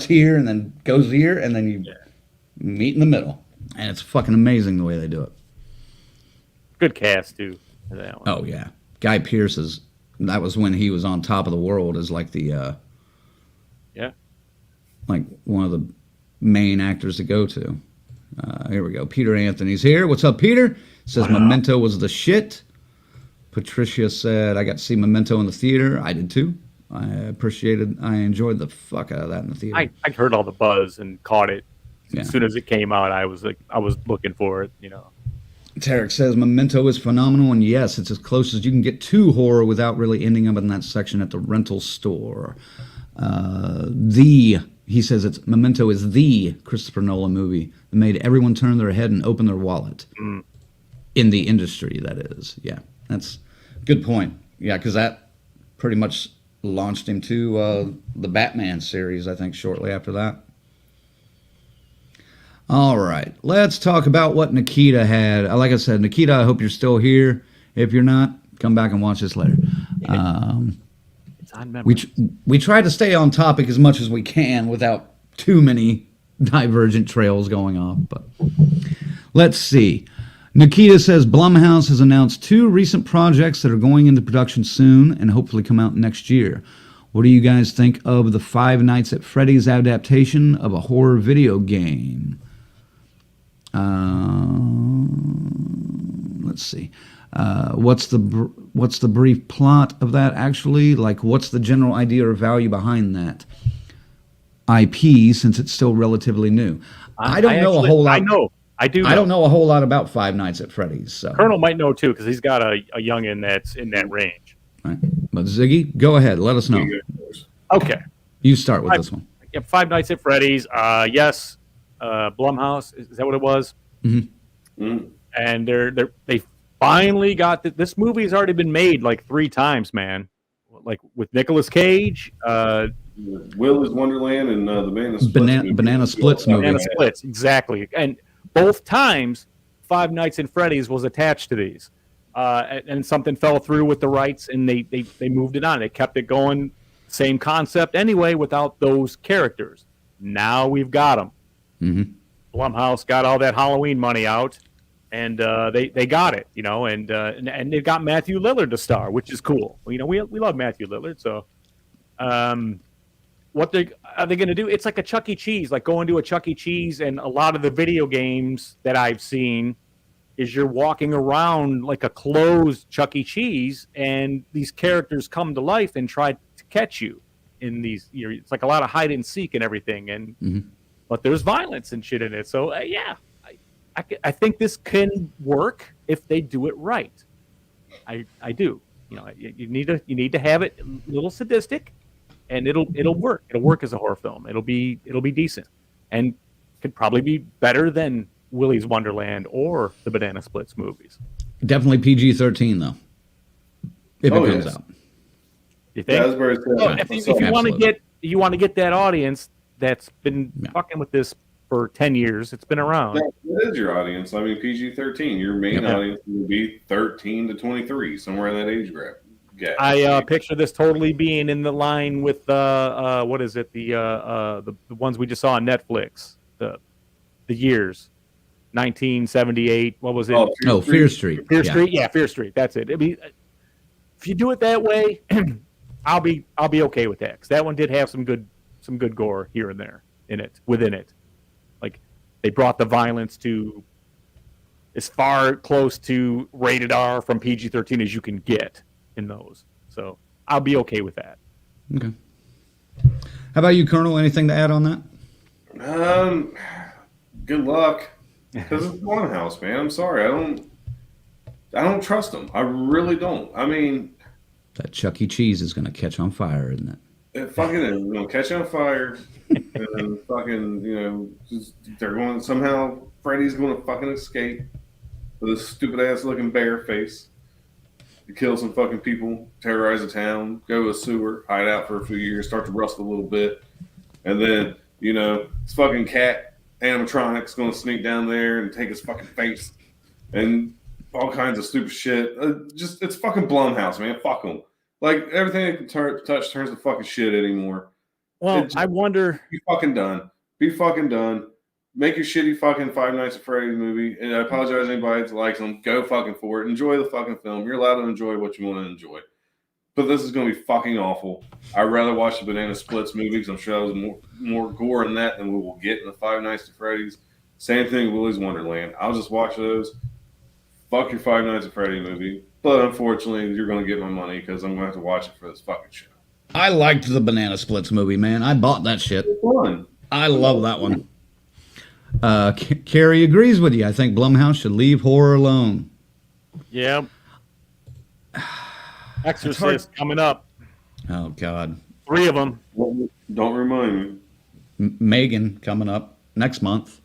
here and then goes here and then you meet in the middle, and it's fucking amazing the way they do it. Good cast too. For that one. Oh yeah, Guy Pearce that was when he was on top of the world as like the like one of the main actors to go to. Here we go. Peter Anthony's here. What's up, Peter? Says Memento was the shit. Patricia said, I got to see Memento in the theater. I did too. I enjoyed the fuck out of that in the theater. I heard all the buzz and caught it. As soon as it came out, I was looking for it, Tarek says Memento is phenomenal, and yes, it's as close as you can get to horror without really ending up in that section at the rental store. He says Memento is the Christopher Nolan movie that made everyone turn their head and open their wallet. In the industry, that is. Yeah, that's a good point. Yeah, because that pretty much launched him to the Batman series, I think, shortly after that. All right, let's talk about what Nikita had. Like I said, Nikita, I hope you're still here. If you're not, come back and watch this later. We try to stay on topic as much as we can without too many divergent trails going off. But let's see. Nikita says Blumhouse has announced 2 recent projects that are going into production soon and hopefully come out next year. What do you guys think of the Five Nights at Freddy's adaptation of a horror video game? Let's see. What's the brief plot of that actually? Like, what's the general idea or value behind that IP since it's still relatively new? I don't know a whole lot. I know. I do. I don't know a whole lot about Five Nights at Freddy's. So Colonel might know too because he's got a youngin that's in that range. Right. But Ziggy, go ahead. Let us know. Okay. You start with this one. Yeah, Five Nights at Freddy's. Yes. Blumhouse. Is that what it was? Mm-hmm. Mm. And they finally got this movie has already been made like 3 times, man. Like with Nicolas Cage. Willy's Wonderland and the Banana Splits movie. Banana Splits, exactly. And both times, Five Nights at Freddy's was attached to these. And something fell through with the rights, and they moved it on. They kept it going, same concept anyway, without those characters. Now we've got them. Mm-hmm. Blumhouse got all that Halloween money out, and they got it, you know, and they got Matthew Lillard to star, which is cool. You know, we love Matthew Lillard, so what are they going to do? It's like a Chuck E. Cheese, like going to a Chuck E. Cheese, and a lot of the video games that I've seen is you're walking around like a closed Chuck E. Cheese, and these characters come to life and try to catch you in these. It's like a lot of hide and seek and everything, and but there's violence and shit in it. So yeah, I think this can work if they do it right. I do. You know, you need to have it a little sadistic, and it'll work. It'll work as a horror film. It'll be decent, and could probably be better than Willy's Wonderland or the Banana Splits movies. Definitely PG-13 though, if it comes out. You think? Yeah, if you want to get that audience that's been fucking with this for 10 years, it's been around. That is your audience. I mean, PG-13. Your main audience will be 13 to 23, somewhere in that age gap. I picture this totally being in the line with what is it? The ones we just saw on Netflix. The years. 1978. What was it? Fear Street. Fear Street. Yeah, Fear Street. That's it. If you do it that way, I'll be okay with that, because that one did have some good gore here and there within it. Like they brought the violence to as far close to rated R from PG-13 as you can get in those. So I'll be okay with that. Okay. How about you, Colonel? Anything to add on that? Good luck. Because it's Blumhouse, man. I'm sorry. I don't trust them. I really don't. I mean, that Chuck E. Cheese is going to catch on fire, isn't it? It fucking is. It's going to catch on fire. And fucking, you know, they're going somehow. Freddy's going to fucking escape with a stupid ass looking bear face. To kill some fucking people, terrorize a town, go to a sewer, hide out for a few years, start to rust a little bit. And then, you know, this fucking cat animatronic's going to sneak down there and take his fucking face and all kinds of stupid shit. It's fucking Blumhouse, man. Fuck them. Like, everything they can touch turns to fucking shit anymore. Well, I wonder. Be fucking done. Be fucking done. Make your shitty fucking Five Nights at Freddy's movie. And I apologize to anybody that likes them. Go fucking for it. Enjoy the fucking film. You're allowed to enjoy what you want to enjoy. But this is going to be fucking awful. I'd rather watch the Banana Splits movie, because I'm sure that was more gore in that than we will get in the Five Nights at Freddy's. Same thing with Willy's Wonderland. I'll just watch those. Fuck your Five Nights at Freddy movie. But unfortunately, you're going to get my money, because I'm going to have to watch it for this fucking show. I liked the Banana Splits movie, man. I bought that shit. It's fun. I love that one. Carrie agrees with you. I think Blumhouse should leave horror alone. Yeah. Exorcist coming up. Oh, God. 3 of them. Don't remind me. Megan coming up next month.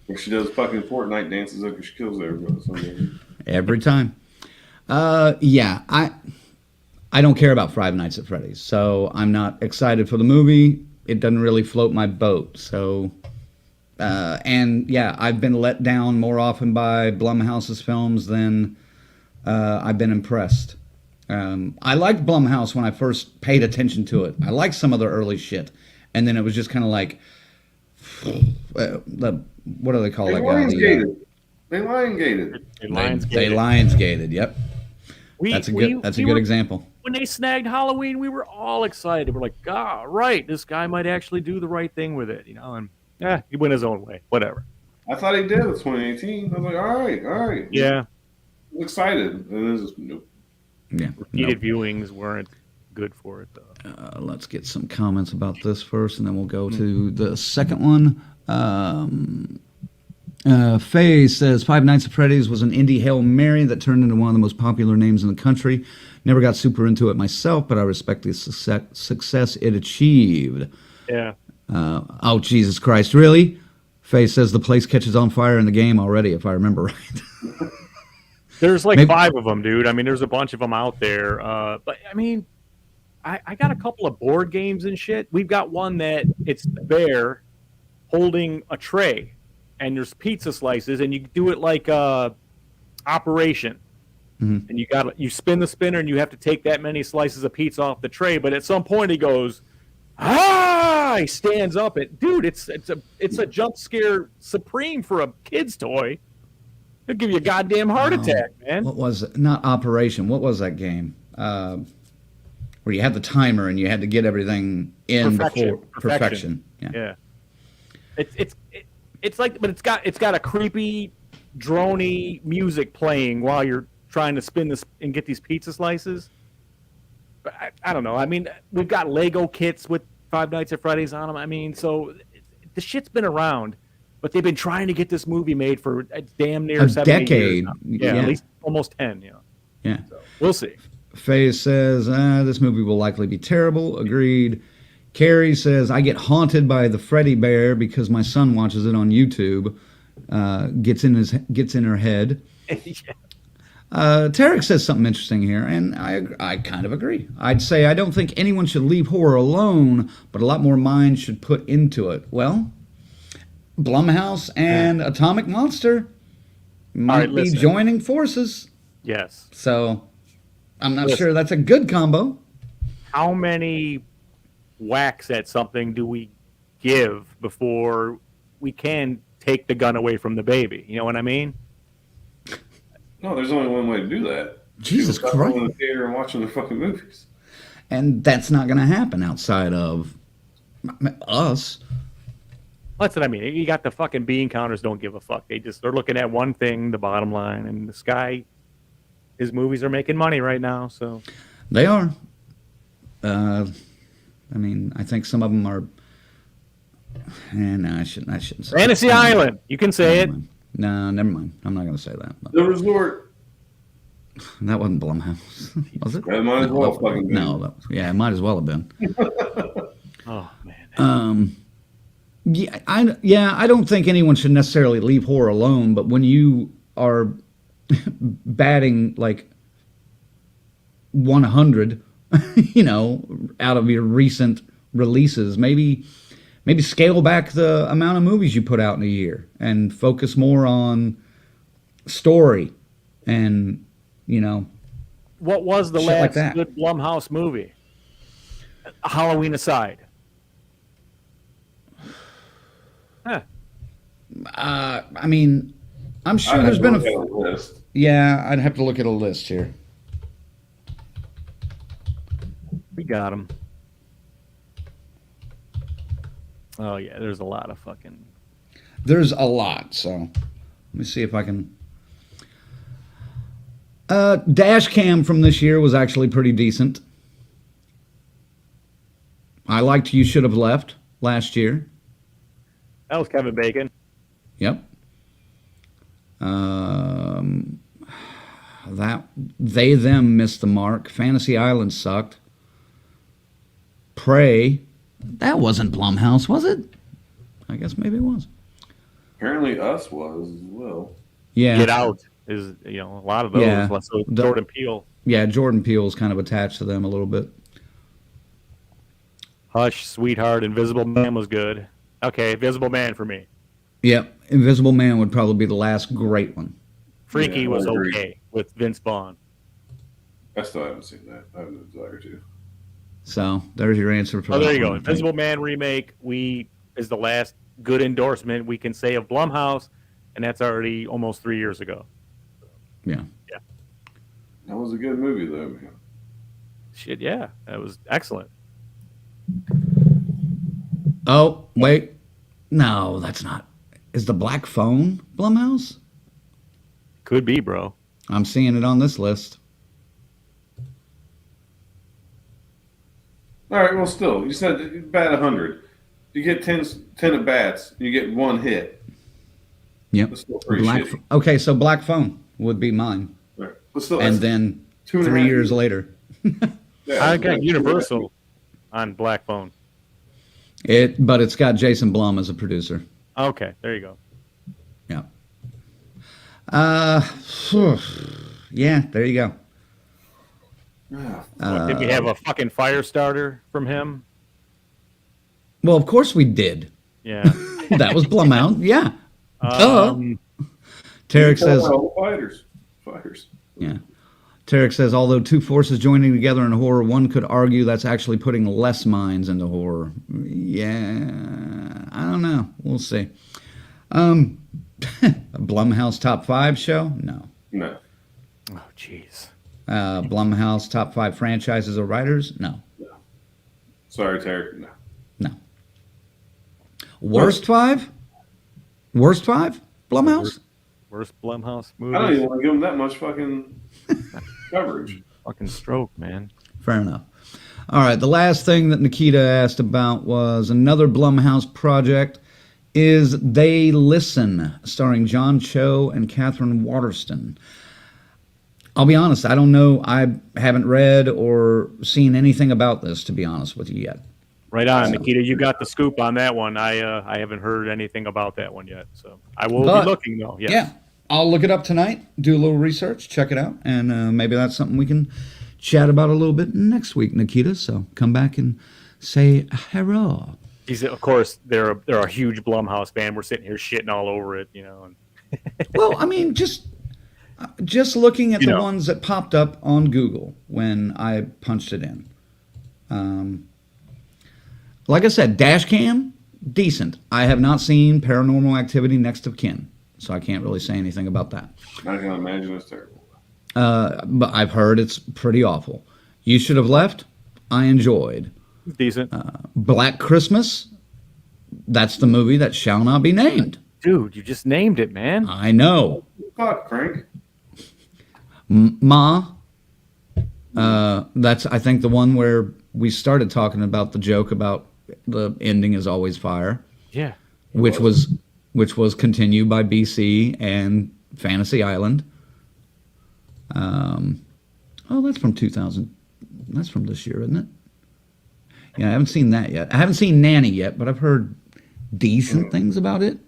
Where she does fucking Fortnite dances after she kills everybody. Every time. Yeah, I don't care about Five Nights at Freddy's, so I'm not excited for the movie. It doesn't really float my boat. So, and yeah, I've been let down more often by Blumhouse's films than I've been impressed. I liked Blumhouse when I first paid attention to it. I liked some of their early shit, and then it was just kind of like, what do they call that guy? They lion gated. They Lionsgated. Yep. That's a good example. When they snagged Halloween, we were all excited. We're like, ah, right, this guy might actually do the right thing with it, and he went his own way. Whatever. I thought he did with 2018. I was like, all right. Yeah. I'm excited. And it's just, nope. Yeah. Repeated viewings weren't good for it, though. Let's get some comments about this first, and then we'll go to the second one. Faye says Five Nights at Freddy's was an indie Hail Mary that turned into one of the most popular names in the country. Never got super into it myself, but I respect the success it achieved. Yeah. Oh, Jesus Christ. Really? Faye says the place catches on fire in the game already, if I remember right. There's like 5 of them, dude. I mean, there's a bunch of them out there. But, I mean, I got a couple of board games and shit. We've got one that it's the bear holding a tray, and there's pizza slices, and you do it like Operation. Mm-hmm. And you spin the spinner, and you have to take that many slices of pizza off the tray. But at some point, he goes, he stands up. Dude, it's a jump scare supreme for a kid's toy. It'll give you a goddamn heart attack, man. What was it? Not Operation. What was that game? Where you had the timer and you had to get everything in before perfection. Yeah. It's like, but it's got a creepy, drony music playing while you're trying to spin this and get these pizza slices. But I don't know. I mean, we've got Lego kits with Five Nights at Freddy's on them. I mean, so the shit's been around, but they've been trying to get this movie made for damn near a 70 decade. Years now. Yeah, at least almost 10. Yeah. So we'll see. Faye says this movie will likely be terrible. Agreed. Carrie says I get haunted by the Freddy Bear because my son watches it on YouTube. Gets in her head. Yeah. Tarek says something interesting here, and I kind of agree. I'd say I don't think anyone should leave horror alone, but a lot more mind should put into it. Well, Blumhouse and Atomic Monster might be joining forces. Yes. So I'm not sure that's a good combo. How many whacks at something do we give before we can take the gun away from the baby? You know what I mean? No, there's only one way to do that. Jesus Christ. Going to the theater and watching the fucking movies. And that's not going to happen outside of us. That's what I mean. You got the fucking bean counters don't give a fuck. They're looking at one thing, the bottom line, and this guy, his movies are making money right now, so. They are. I mean, I think some of them are. No, I shouldn't say Fantasy that. Island. You can say it. No, never mind. I'm not going to say that. But The Resort. that wasn't Blumhouse, was it? That might as well fucking be. No, it might as well have been. Oh man. I don't think anyone should necessarily leave horror alone. But when you are batting like 100, out of your recent releases, maybe scale back the amount of movies you put out in a year and focus more on story and, what was the shit last like that. good Blumhouse movie? Halloween aside. Huh. I mean, I'm sure there's been a list. Yeah, I'd have to look at a list here. We got him. Oh yeah, there's a lot of fucking. There's a lot, so let me see if I can. Dash Cam from this year was actually pretty decent. I liked You Should Have Left last year. That was Kevin Bacon. Yep. That They Them missed the mark. Fantasy Island sucked. Prey. That wasn't Blumhouse, was it? I guess maybe it was. Apparently Us was as well. Yeah. Get Out is a lot of those. Yeah. So Jordan Peele. Yeah, Jordan Peele's kind of attached to them a little bit. Hush, Sweetheart, Invisible Man was good. Okay, Invisible Man for me. Yep. Invisible Man would probably be the last great one. Freaky Yeah, I was agree. okay with Vince Vaughn. I still haven't seen that. I have no desire to. So there's your answer for Oh, that there you one, go. I think. Invisible Man remake. Is the last good endorsement we can say of Blumhouse. and that's already almost 3 years ago. Yeah. That was a good movie, though, man. Shit, yeah, that was excellent. Oh, wait. No, that's not. Is the Black Phone Blumhouse? Could be, bro. I'm seeing it on this list. All right, well, still, you said you bat 100. You get 10 at bats, you get one hit. Yep. That's still pretty Black. shitty. Okay, so Black Phone would be mine, Right. But still, and that's then 2.5 3 years later, yeah, I it's got like- Universal on Black Phone. but it's got Jason Blum as a producer. Okay, there you go. Yeah. Yeah, there you go. Ah, Did we have a fucking fire starter from him? Well, of course we did. Yeah. That was Blumhouse. Yeah. Tarek says, all the fighters. yeah. Tarek says, although two forces joining together in horror, one could argue that's actually putting less minds into horror. Yeah, I don't know. We'll see. A Blumhouse top 5 show? No. No. Oh, jeez. Blumhouse top 5 franchises or writers? No. Sorry, Tarek. No. No. Worst 5? Worst 5? Blumhouse? Worst Blumhouse I don't movie. even want to give them that much fucking coverage. Fucking stroke, man. Fair enough. All right, the last thing that Nikita asked about was another Blumhouse project is They Listen, starring John Cho and Catherine Waterston. I'll be honest, I don't know. I haven't read or seen anything about this, to be honest with you yet. Right on, Nikita. You got the scoop on that one. I haven't heard anything about that one yet, so I will But, be looking though. Yes. Yeah, I'll look it up tonight, do a little research, check it out, and maybe that's something we can chat about a little bit next week, Nikita. So come back and say hello. He's, of course, they're a huge Blumhouse fan. We're sitting here shitting all over it, you know. And Well, I mean, just looking at You the know. ones that popped up on Google when I punched it in. Like I said, dash cam, decent. I have not seen Paranormal Activity Next of Kin, so I can't really say anything about that. I can imagine it's terrible. But I've heard it's pretty awful. You Should Have Left, I enjoyed. decent. Black Christmas, that's the movie that shall not be named. Dude, you just named it, man. I know. Fuck, Crank. Ma, that's, I think, the one where we started talking about the joke about the ending is always fire, Yeah. which was continued by BC and Fantasy Island. Oh, that's from 2000. That's from this year, isn't it? Yeah, I haven't seen that yet. I haven't seen Nanny yet, but I've heard decent things about it.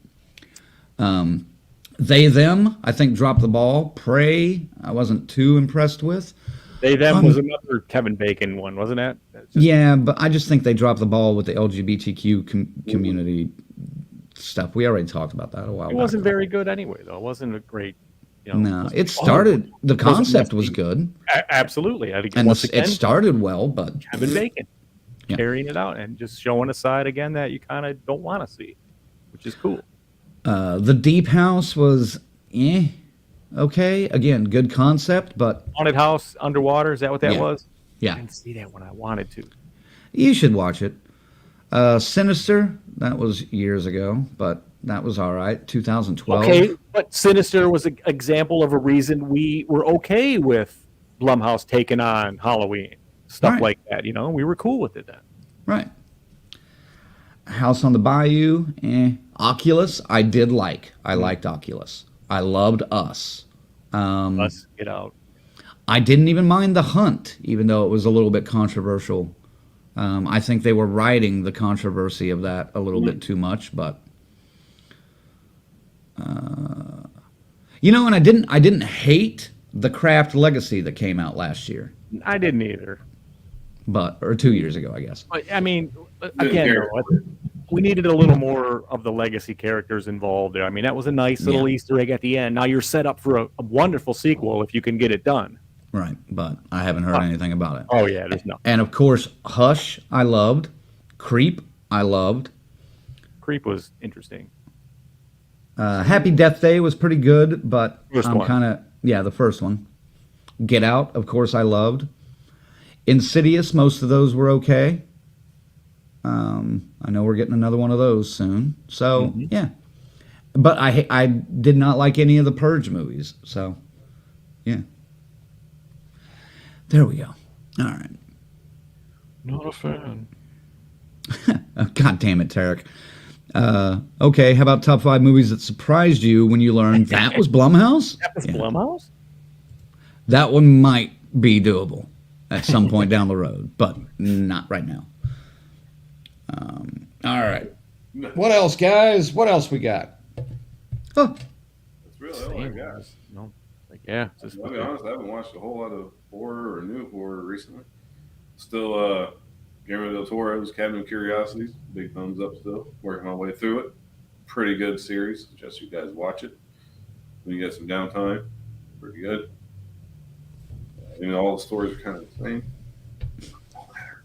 They Them, I think, dropped the ball. Prey, I wasn't too impressed with. They Them was another Kevin Bacon one, wasn't it? That's just- Yeah, but I just think they dropped the ball with the LGBTQ community stuff. We already talked about that a while It back. wasn't very good anyway, though. It wasn't a great, you know. No, it started. The concept was good, Absolutely. I think and once again, it started well. But Kevin Bacon Yeah. carrying it out and just showing a side again that you kind of don't want to see, which is cool. the Deep House was, okay. Again, good concept, but Haunted House Underwater, is that what that Yeah. was? I yeah, didn't see that when I wanted to. you should watch it. Sinister, that was years ago, but that was all right. 2012. Okay, but Sinister was an example of a reason we were okay with Blumhouse taking on Halloween, stuff Right. like that. You know, we were cool with it then. Right. House on the Bayou, Oculus, I did like. I liked Oculus. I loved Us. Let's get out. I didn't even mind The Hunt, even though it was a little bit controversial. I think they were riding the controversy of that a little bit too much, but and I didn't hate The Craft Legacy that came out last year, I didn't either. or 2 years ago, I guess. But I mean, again, though, we needed a little more of the legacy characters involved there. I mean, that was a nice little Easter egg at the end. Now you're set up for a wonderful sequel if you can get it done. Right, but I haven't heard anything about it. Oh yeah, there's no And of course, Hush, I loved. Creep, I loved. Creep was interesting. Happy Death Day was pretty good, but First I'm one. kind of the first one. Get Out, of course, I loved. Insidious, most of those were okay. I know we're getting another one of those soon. So yeah, but I did not like any of the Purge movies. So yeah, there we go. All right. Not a fan. Oh, God damn it, Tarek. Okay, how about top 5 movies that surprised you when you learned that was Blumhouse? That was Yeah. Blumhouse? That one might be doable at some point down the road, but not right now. All right. What else, guys? What else we got? Oh, That's really all I got. No. Like, yeah. Just, I'll be honest, I haven't watched a whole lot of horror or new horror recently. Still, Guillermo del Toro's Cabinet of Curiosities, big thumbs up still. Working my way through it. Pretty good series. Suggest you guys watch it when you get some downtime. Pretty good. All the stories are kind of the same. Don't matter.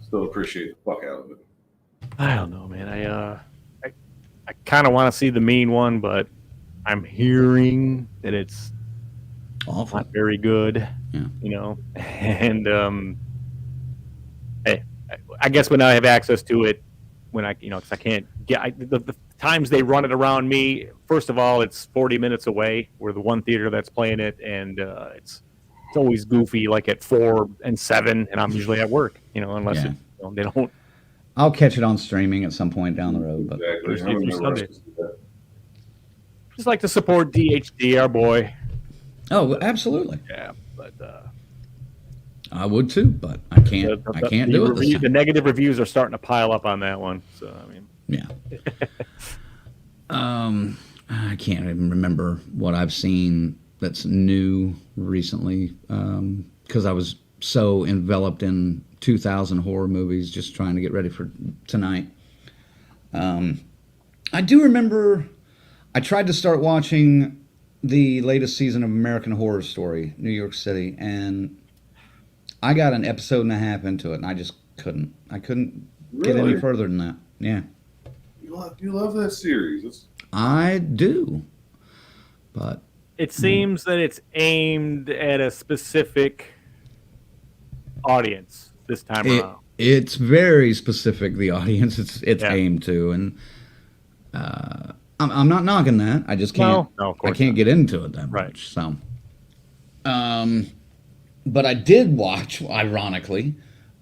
Still appreciate the fuck out of it. I don't know, man. I kind of want to see the mean one, but I'm hearing that it's awful. not very good. Yeah. And hey, I guess when I have access to it, when because I can't get the times they run it around me. First of all, it's 40 minutes away. We're the one theater that's playing it, and it's always goofy, like at 4 and 7, and I'm usually at work. Unless Yeah. they don't. I'll catch it on streaming at some point down the road. But Exactly. Thursday I'm through in no rush Sunday. to see that. Just like to support DHD, our boy. oh, absolutely, Yeah, but I would too, but I can't. I can't do it this The time. negative reviews are starting to pile up on that one. So I mean, Yeah. I can't even remember what I've seen that's new recently because I was so enveloped in 2000 horror movies just trying to get ready for tonight. I do remember I tried to start watching the latest season of American Horror Story, New York City, and I got an episode and a half into it, and I just couldn't. I couldn't get any Really? further than that. Yeah. You love that series. It's I do. But it seems that it's aimed at a specific audience this time around. it's very specific, the audience it's Yeah. aimed to, and I'm not knocking that. I just can't. No, of I course can't not. get into it that Right. much. So, but I did watch. Ironically,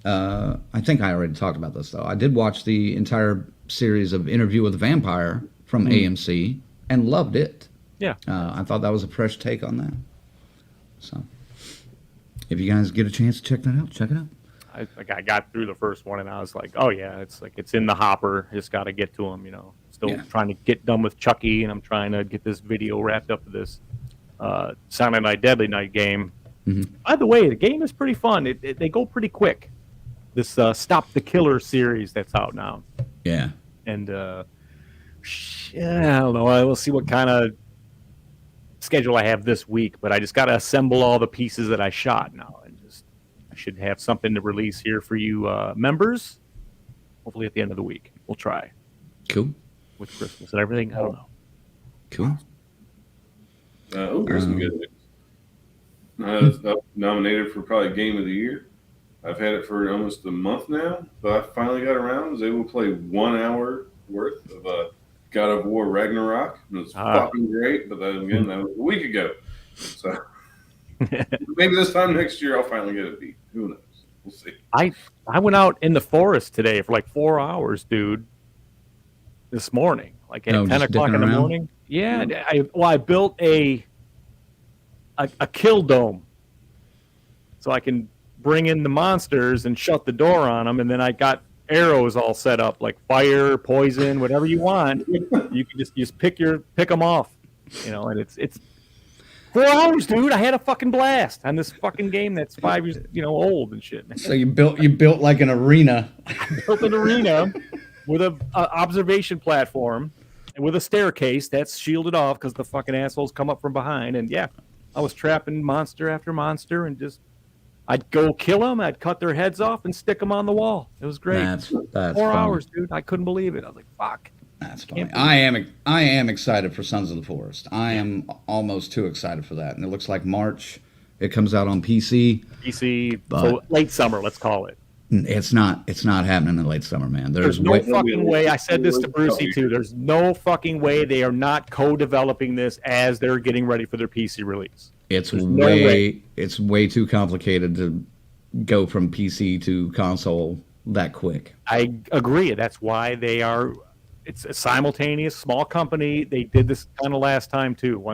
I think I already talked about this though. I did watch the entire series of Interview with the Vampire from AMC and loved it. Yeah. I thought that was a fresh take on that. So, if you guys get a chance to check that out, check it out. I got through the first one and I was like, oh yeah, it's in the hopper. Just got to get to them. Still Yeah. trying to get done with Chucky, and I'm trying to get this video wrapped up for this Silent Night Deadly Night game. By the way, the game is pretty fun. They go pretty quick. This Stop the Killer series that's out now. Yeah. And I don't know. I will see what kind of schedule I have this week, but I just got to assemble all the pieces that I shot now, and I should have something to release here for you members. Hopefully at the end of the week, we'll try Cool. with Christmas and everything. I don't know. Cool. Here's some good news. It's up nominated for probably Game of the Year. I've had it for almost a month now, but I finally got around. I was able to play 1 hour worth of God of War Ragnarok. It was fucking great, but then again, that was a week ago. So maybe this time next year I'll finally get it beat. Who knows? We'll see. I went out in the forest today for like 4 hours, dude. This morning, like at 10 just o'clock in dicking the around? morning. Yeah, I built a kill dome, so I can bring in the monsters and shut the door on them, and then I got arrows all set up, like fire, poison, whatever you want. You can just pick them off, and it's 4 hours, dude. I had a fucking blast on this fucking game that's 5 years, old and shit. So you built like an arena. Built an arena with a observation platform and with a staircase that's shielded off because the fucking assholes come up from behind. And yeah, I was trapping monster after monster, and I'd go kill them, I'd cut their heads off and stick them on the wall. It was great. That's 4 fun. hours, dude. I couldn't believe it. I was like, fuck. That's funny. I am excited for Sons of the Forest. I am almost too excited for that. And it looks like March. It comes out on PC. PC, But- so late summer, let's call it. It's not happening in the late summer, man. There's no fucking way. I said this to Brucey too. There's no fucking way they are not co-developing this as they're getting ready for their PC release. It's no way. It's way too complicated to go from PC to console that quick. I agree. That's why they are. It's a simultaneous small company. They did this kind of last time too.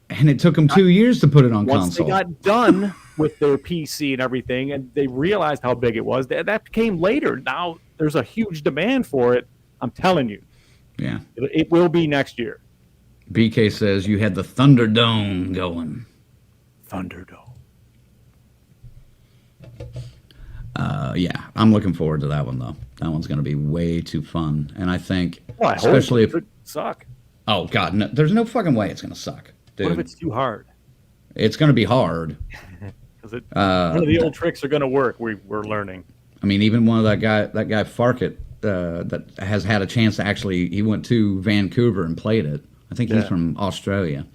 And it took them 2 years to put it on Once console. they got done with their PC and everything, and they realized how big it was, that came later. Now there's a huge demand for it. I'm telling you, Yeah. it will be next year. BK says you had the Thunderdome going. Thunderdome. Yeah, I'm looking forward to that one though. That one's going to be way too fun, and I think, Well, I especially hope it suck. oh god, no, there's no fucking way it's going to suck, dude. What if it's too hard? It's going to be hard. Because one of the old tricks are going to work. We're learning. I mean, even one of that guy Farkett, that has had a chance to actually, he went to Vancouver and played it. I think he's from Australia.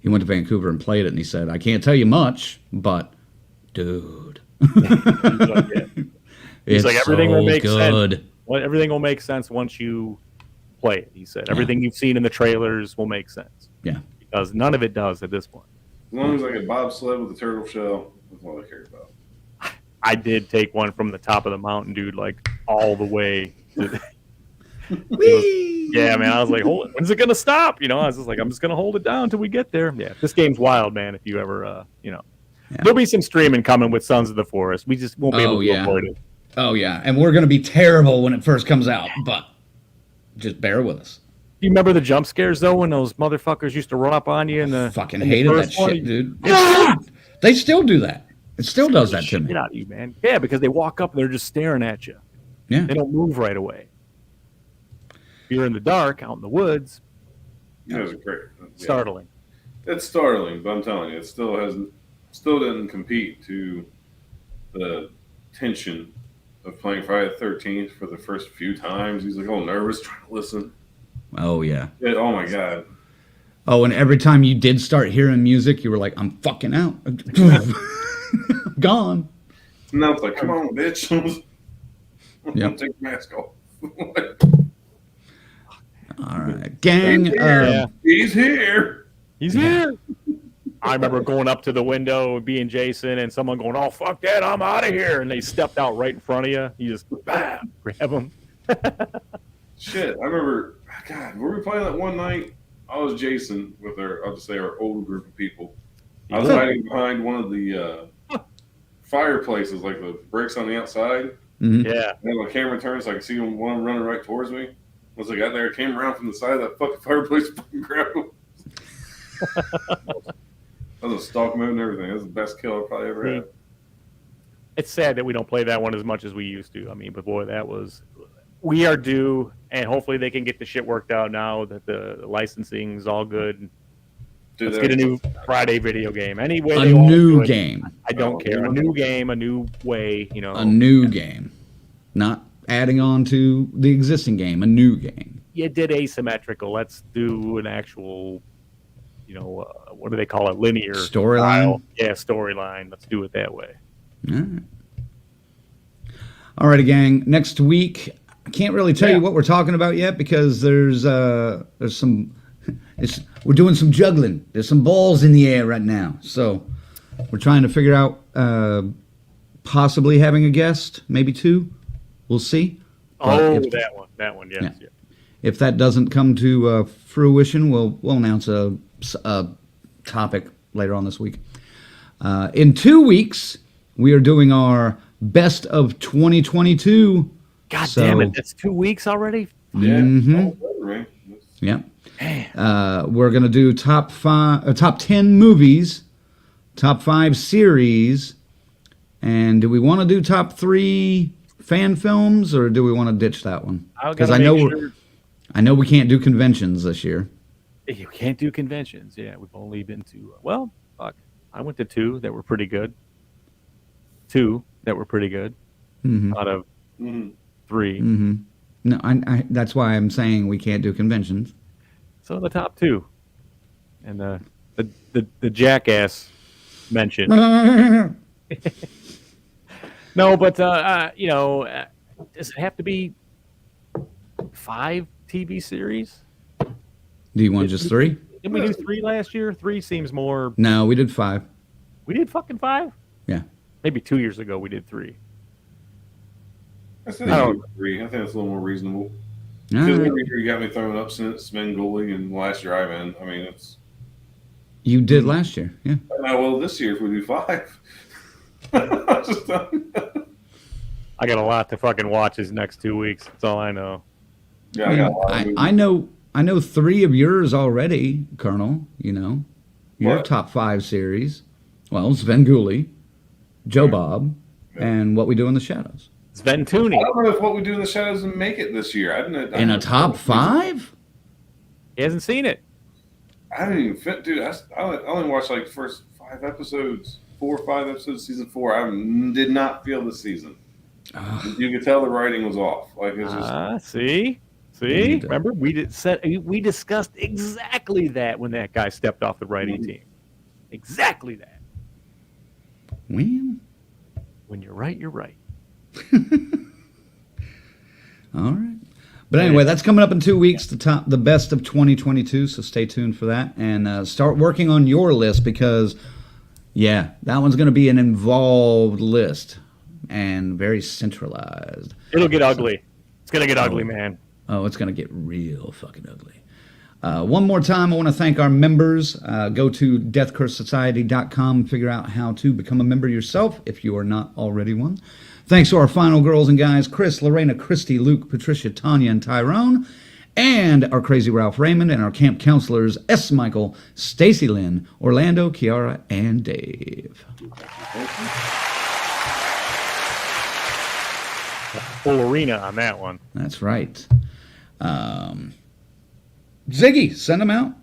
He went to Vancouver and played it, and he said, "I can't tell you much, but dude, He's like, everything will make good. sense. Well, everything will make sense once you play it. He said everything you've seen in the trailers will make sense. Yeah, because none of it does at this point. As long as I get bobsled with a turtle shell, that's all I care about. I did take one from the top of the mountain, dude, like all the way. Yeah, man. I was like, when's it gonna stop? I was just like, I'm just gonna hold it down until we get there. Yeah, this game's wild, man. If you ever, there'll be some streaming coming with Sons of the Forest. We just won't be able to avoid it. Oh yeah, and we're gonna be terrible when it first comes out, but just bear with us. Do you remember the jump scares though, when those motherfuckers used to run up on you? Fucking hated that shit, dude. They still do that. It still does that to me. Get out of you, man. Yeah, because they walk up and they're just staring at you. Yeah. They don't move right away. If you're in the dark, out in the woods, That was great. startling. It's startling, but I'm telling you, it still doesn't compete to the tension of playing Friday the 13th for the first few times. He's like, all nervous, trying to listen. Oh yeah. Oh my god. Oh, and every time you did start hearing music, you were like, "I'm fucking out, gone." Now it's like, come on, bitch. Yep. Take your mask off. All right, gang. He's here. He's here. I remember going up to the window and being Jason and someone going, "Oh, fuck that, I'm out of here." And they stepped out right in front of you. You just bam, grab them. Shit, I remember, God, were we playing that one night? I was Jason with I'll just say our old group of people. I was hiding behind one of the fireplaces, like the bricks on the outside. Mm-hmm. Yeah. And my camera turned so I could see one running right towards me. Once I got there, I came around from the side of that fucking fireplace and grabbed him. I was a stalk mode and everything. That was the best kill I probably ever had. It's sad that we don't play that one as much as we used to. I mean, but boy, we are due, and hopefully they can get the shit worked out now that the licensing is all good. Dude, Let's get a new Friday video game. Anyway, A new game. I don't care. A new game, a new way, A new game. Not adding on to the existing game, a new game. You did asymmetrical. Let's do an actual, what do they call it? Linear Storyline? Yeah, storyline. Let's do it that way. All righty, gang. Next week, I can't really tell you what we're talking about yet because there's some. We're doing some juggling. There's some balls in the air right now, so we're trying to figure out possibly having a guest, maybe two. We'll see. That one, yes. Yeah. If that doesn't come to fruition, we'll announce a topic later on this week. In 2 weeks, we are doing our best of 2022. God damn it! That's 2 weeks already. Yeah. Mm-hmm. Yeah. We're gonna do top 10 movies, top 5 series, and do we want to do top 3 fan films or do we want to ditch that one? Because I know we can't do conventions this year. You can't do conventions. Yeah, we've only been to I went to 2 that were pretty good. 2 that were pretty good out of 3. Mm-hmm. No, that's why I'm saying we can't do conventions. So the top two, and the jackass mentioned. No, but does it have to be 5 TV series? Do you want just 3? Didn't we do 3 last year? 3 seems more. No, we did 5. We did fucking 5? Yeah. Maybe 2 years ago we did 3. I think three. I think that's a little more reasonable. Because every year you got me throwing up Svengoolie, and last year Ivan. I mean, it's. You did last year, yeah. Well, this year if we do 5. Just I got a lot to fucking watch these next 2 weeks. That's all I know. Yeah, I got a lot of movies. I know 3 of yours already, Colonel. You know, your What? top 5 series. Well, Svengoolie, Joe Bob, and What We Do in the Shadows. Sventuni. I don't know if What We Do in the Shadows will make it this year. I didn't. In a top 5? He hasn't seen it. I didn't even fit, dude. I only watched like the first 5 episodes, 4 or 5 episodes, of season 4. I did not feel this season. You could tell the writing was off. Like it's just. See. Remember, we discussed exactly that when that guy stepped off the writing team. Exactly that. Well, when you're right, you're right. All right. But anyway, that's coming up in 2 weeks, the best of 2022, so stay tuned for that. And start working on your list because, yeah, that one's going to be an involved list and very centralized. It'll get ugly. It's going to get ugly, man. Oh, it's going to get real fucking ugly. One more time, I want to thank our members. Go to deathcursesociety.com and figure out how to become a member yourself if you are not already one. Thanks to our final girls and guys, Chris, Lorena, Christy, Luke, Patricia, Tanya, and Tyrone. And our crazy Ralph Raymond and our camp counselors, S. Michael, Stacy Lynn, Orlando, Kiara, and Dave. Full arena on that one. That's right. Ziggy, send them out.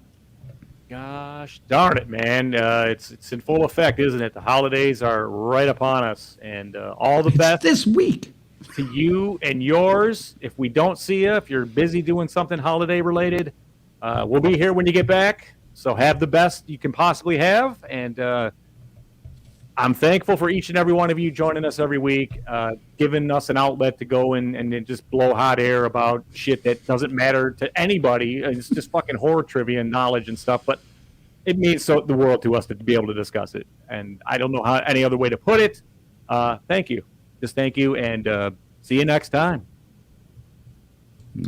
Gosh darn it, man. It's in full effect, isn't it? The holidays are right upon us. And all the best this week to you and yours. If we don't see you, if you're busy doing something holiday related, we'll be here when you get back. So have the best you can possibly have. And I'm thankful for each and every one of you joining us every week, giving us an outlet to go and just blow hot air about shit that doesn't matter to anybody. It's just fucking horror trivia and knowledge and stuff, but it means the world to us to be able to discuss it. And I don't know how any other way to put it. Thank you. Just thank you, and see you next time.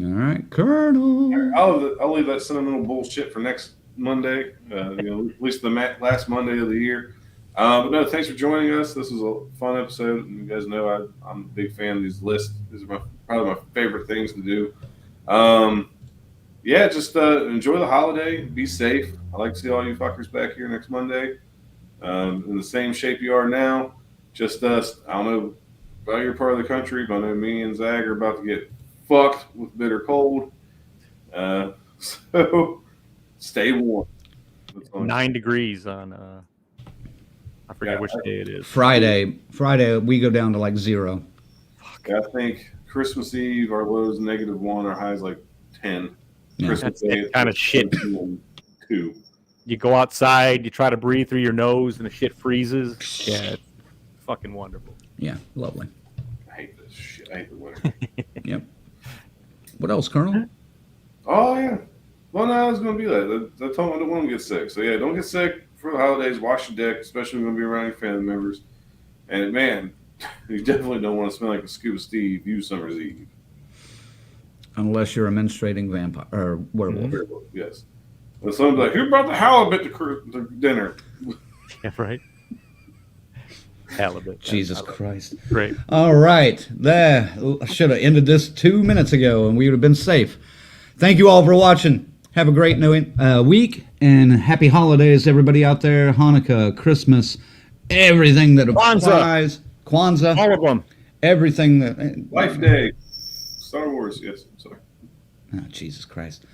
All right, Colonel. I'll leave that sentimental bullshit for next Monday. At least the last Monday of the year. But no, thanks for joining us. This was a fun episode. And you guys know I'm a big fan of these lists. These are probably my favorite things to do. Just enjoy the holiday. Be safe. I'd like to see all you fuckers back here next Monday in the same shape you are now. Just, I don't know about your part of the country, but I know me and Zag are about to get fucked with bitter cold. So stay warm. 9 degrees on... I forget which day it is. Friday, we go down to like 0. I think Christmas Eve, our low is -1, our high is like 10. Yeah. Christmas Day, kind of shit. 2. You go outside, you try to breathe through your nose, and the shit freezes. Yeah, it's fucking wonderful. Yeah, lovely. I hate this shit. I hate the winter. Yep. What else, Colonel? Oh, yeah. Well, no, it's going to be that. I told me I don't want to get sick. So, yeah, don't get sick. For the holidays, wash your dick, especially when you're going to be around your family members. And man, you definitely don't want to smell like a Scuba Steve Summer's Eve. Unless you're a menstruating vampire or werewolf. Werewolf, yes. And someone's like, who brought the halibut to dinner? Yeah, right. Halibut. Jesus Christ. Great. All right. I should have ended this 2 minutes ago and we would have been safe. Thank you all for watching. Have a great new week and happy holidays, everybody out there. Hanukkah, Christmas, everything that applies. Kwanzaa. All of them. Everything that... Life Day. Star Wars, yes. I'm sorry. Oh, Jesus Christ.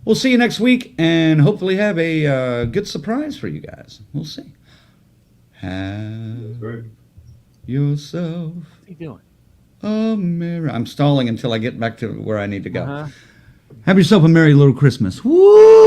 We'll see you next week and hopefully have a good surprise for you guys. We'll see. Have yourself What's he doing? I'm stalling until I get back to where I need to go. Uh-huh. Have yourself a merry little Christmas. Woo!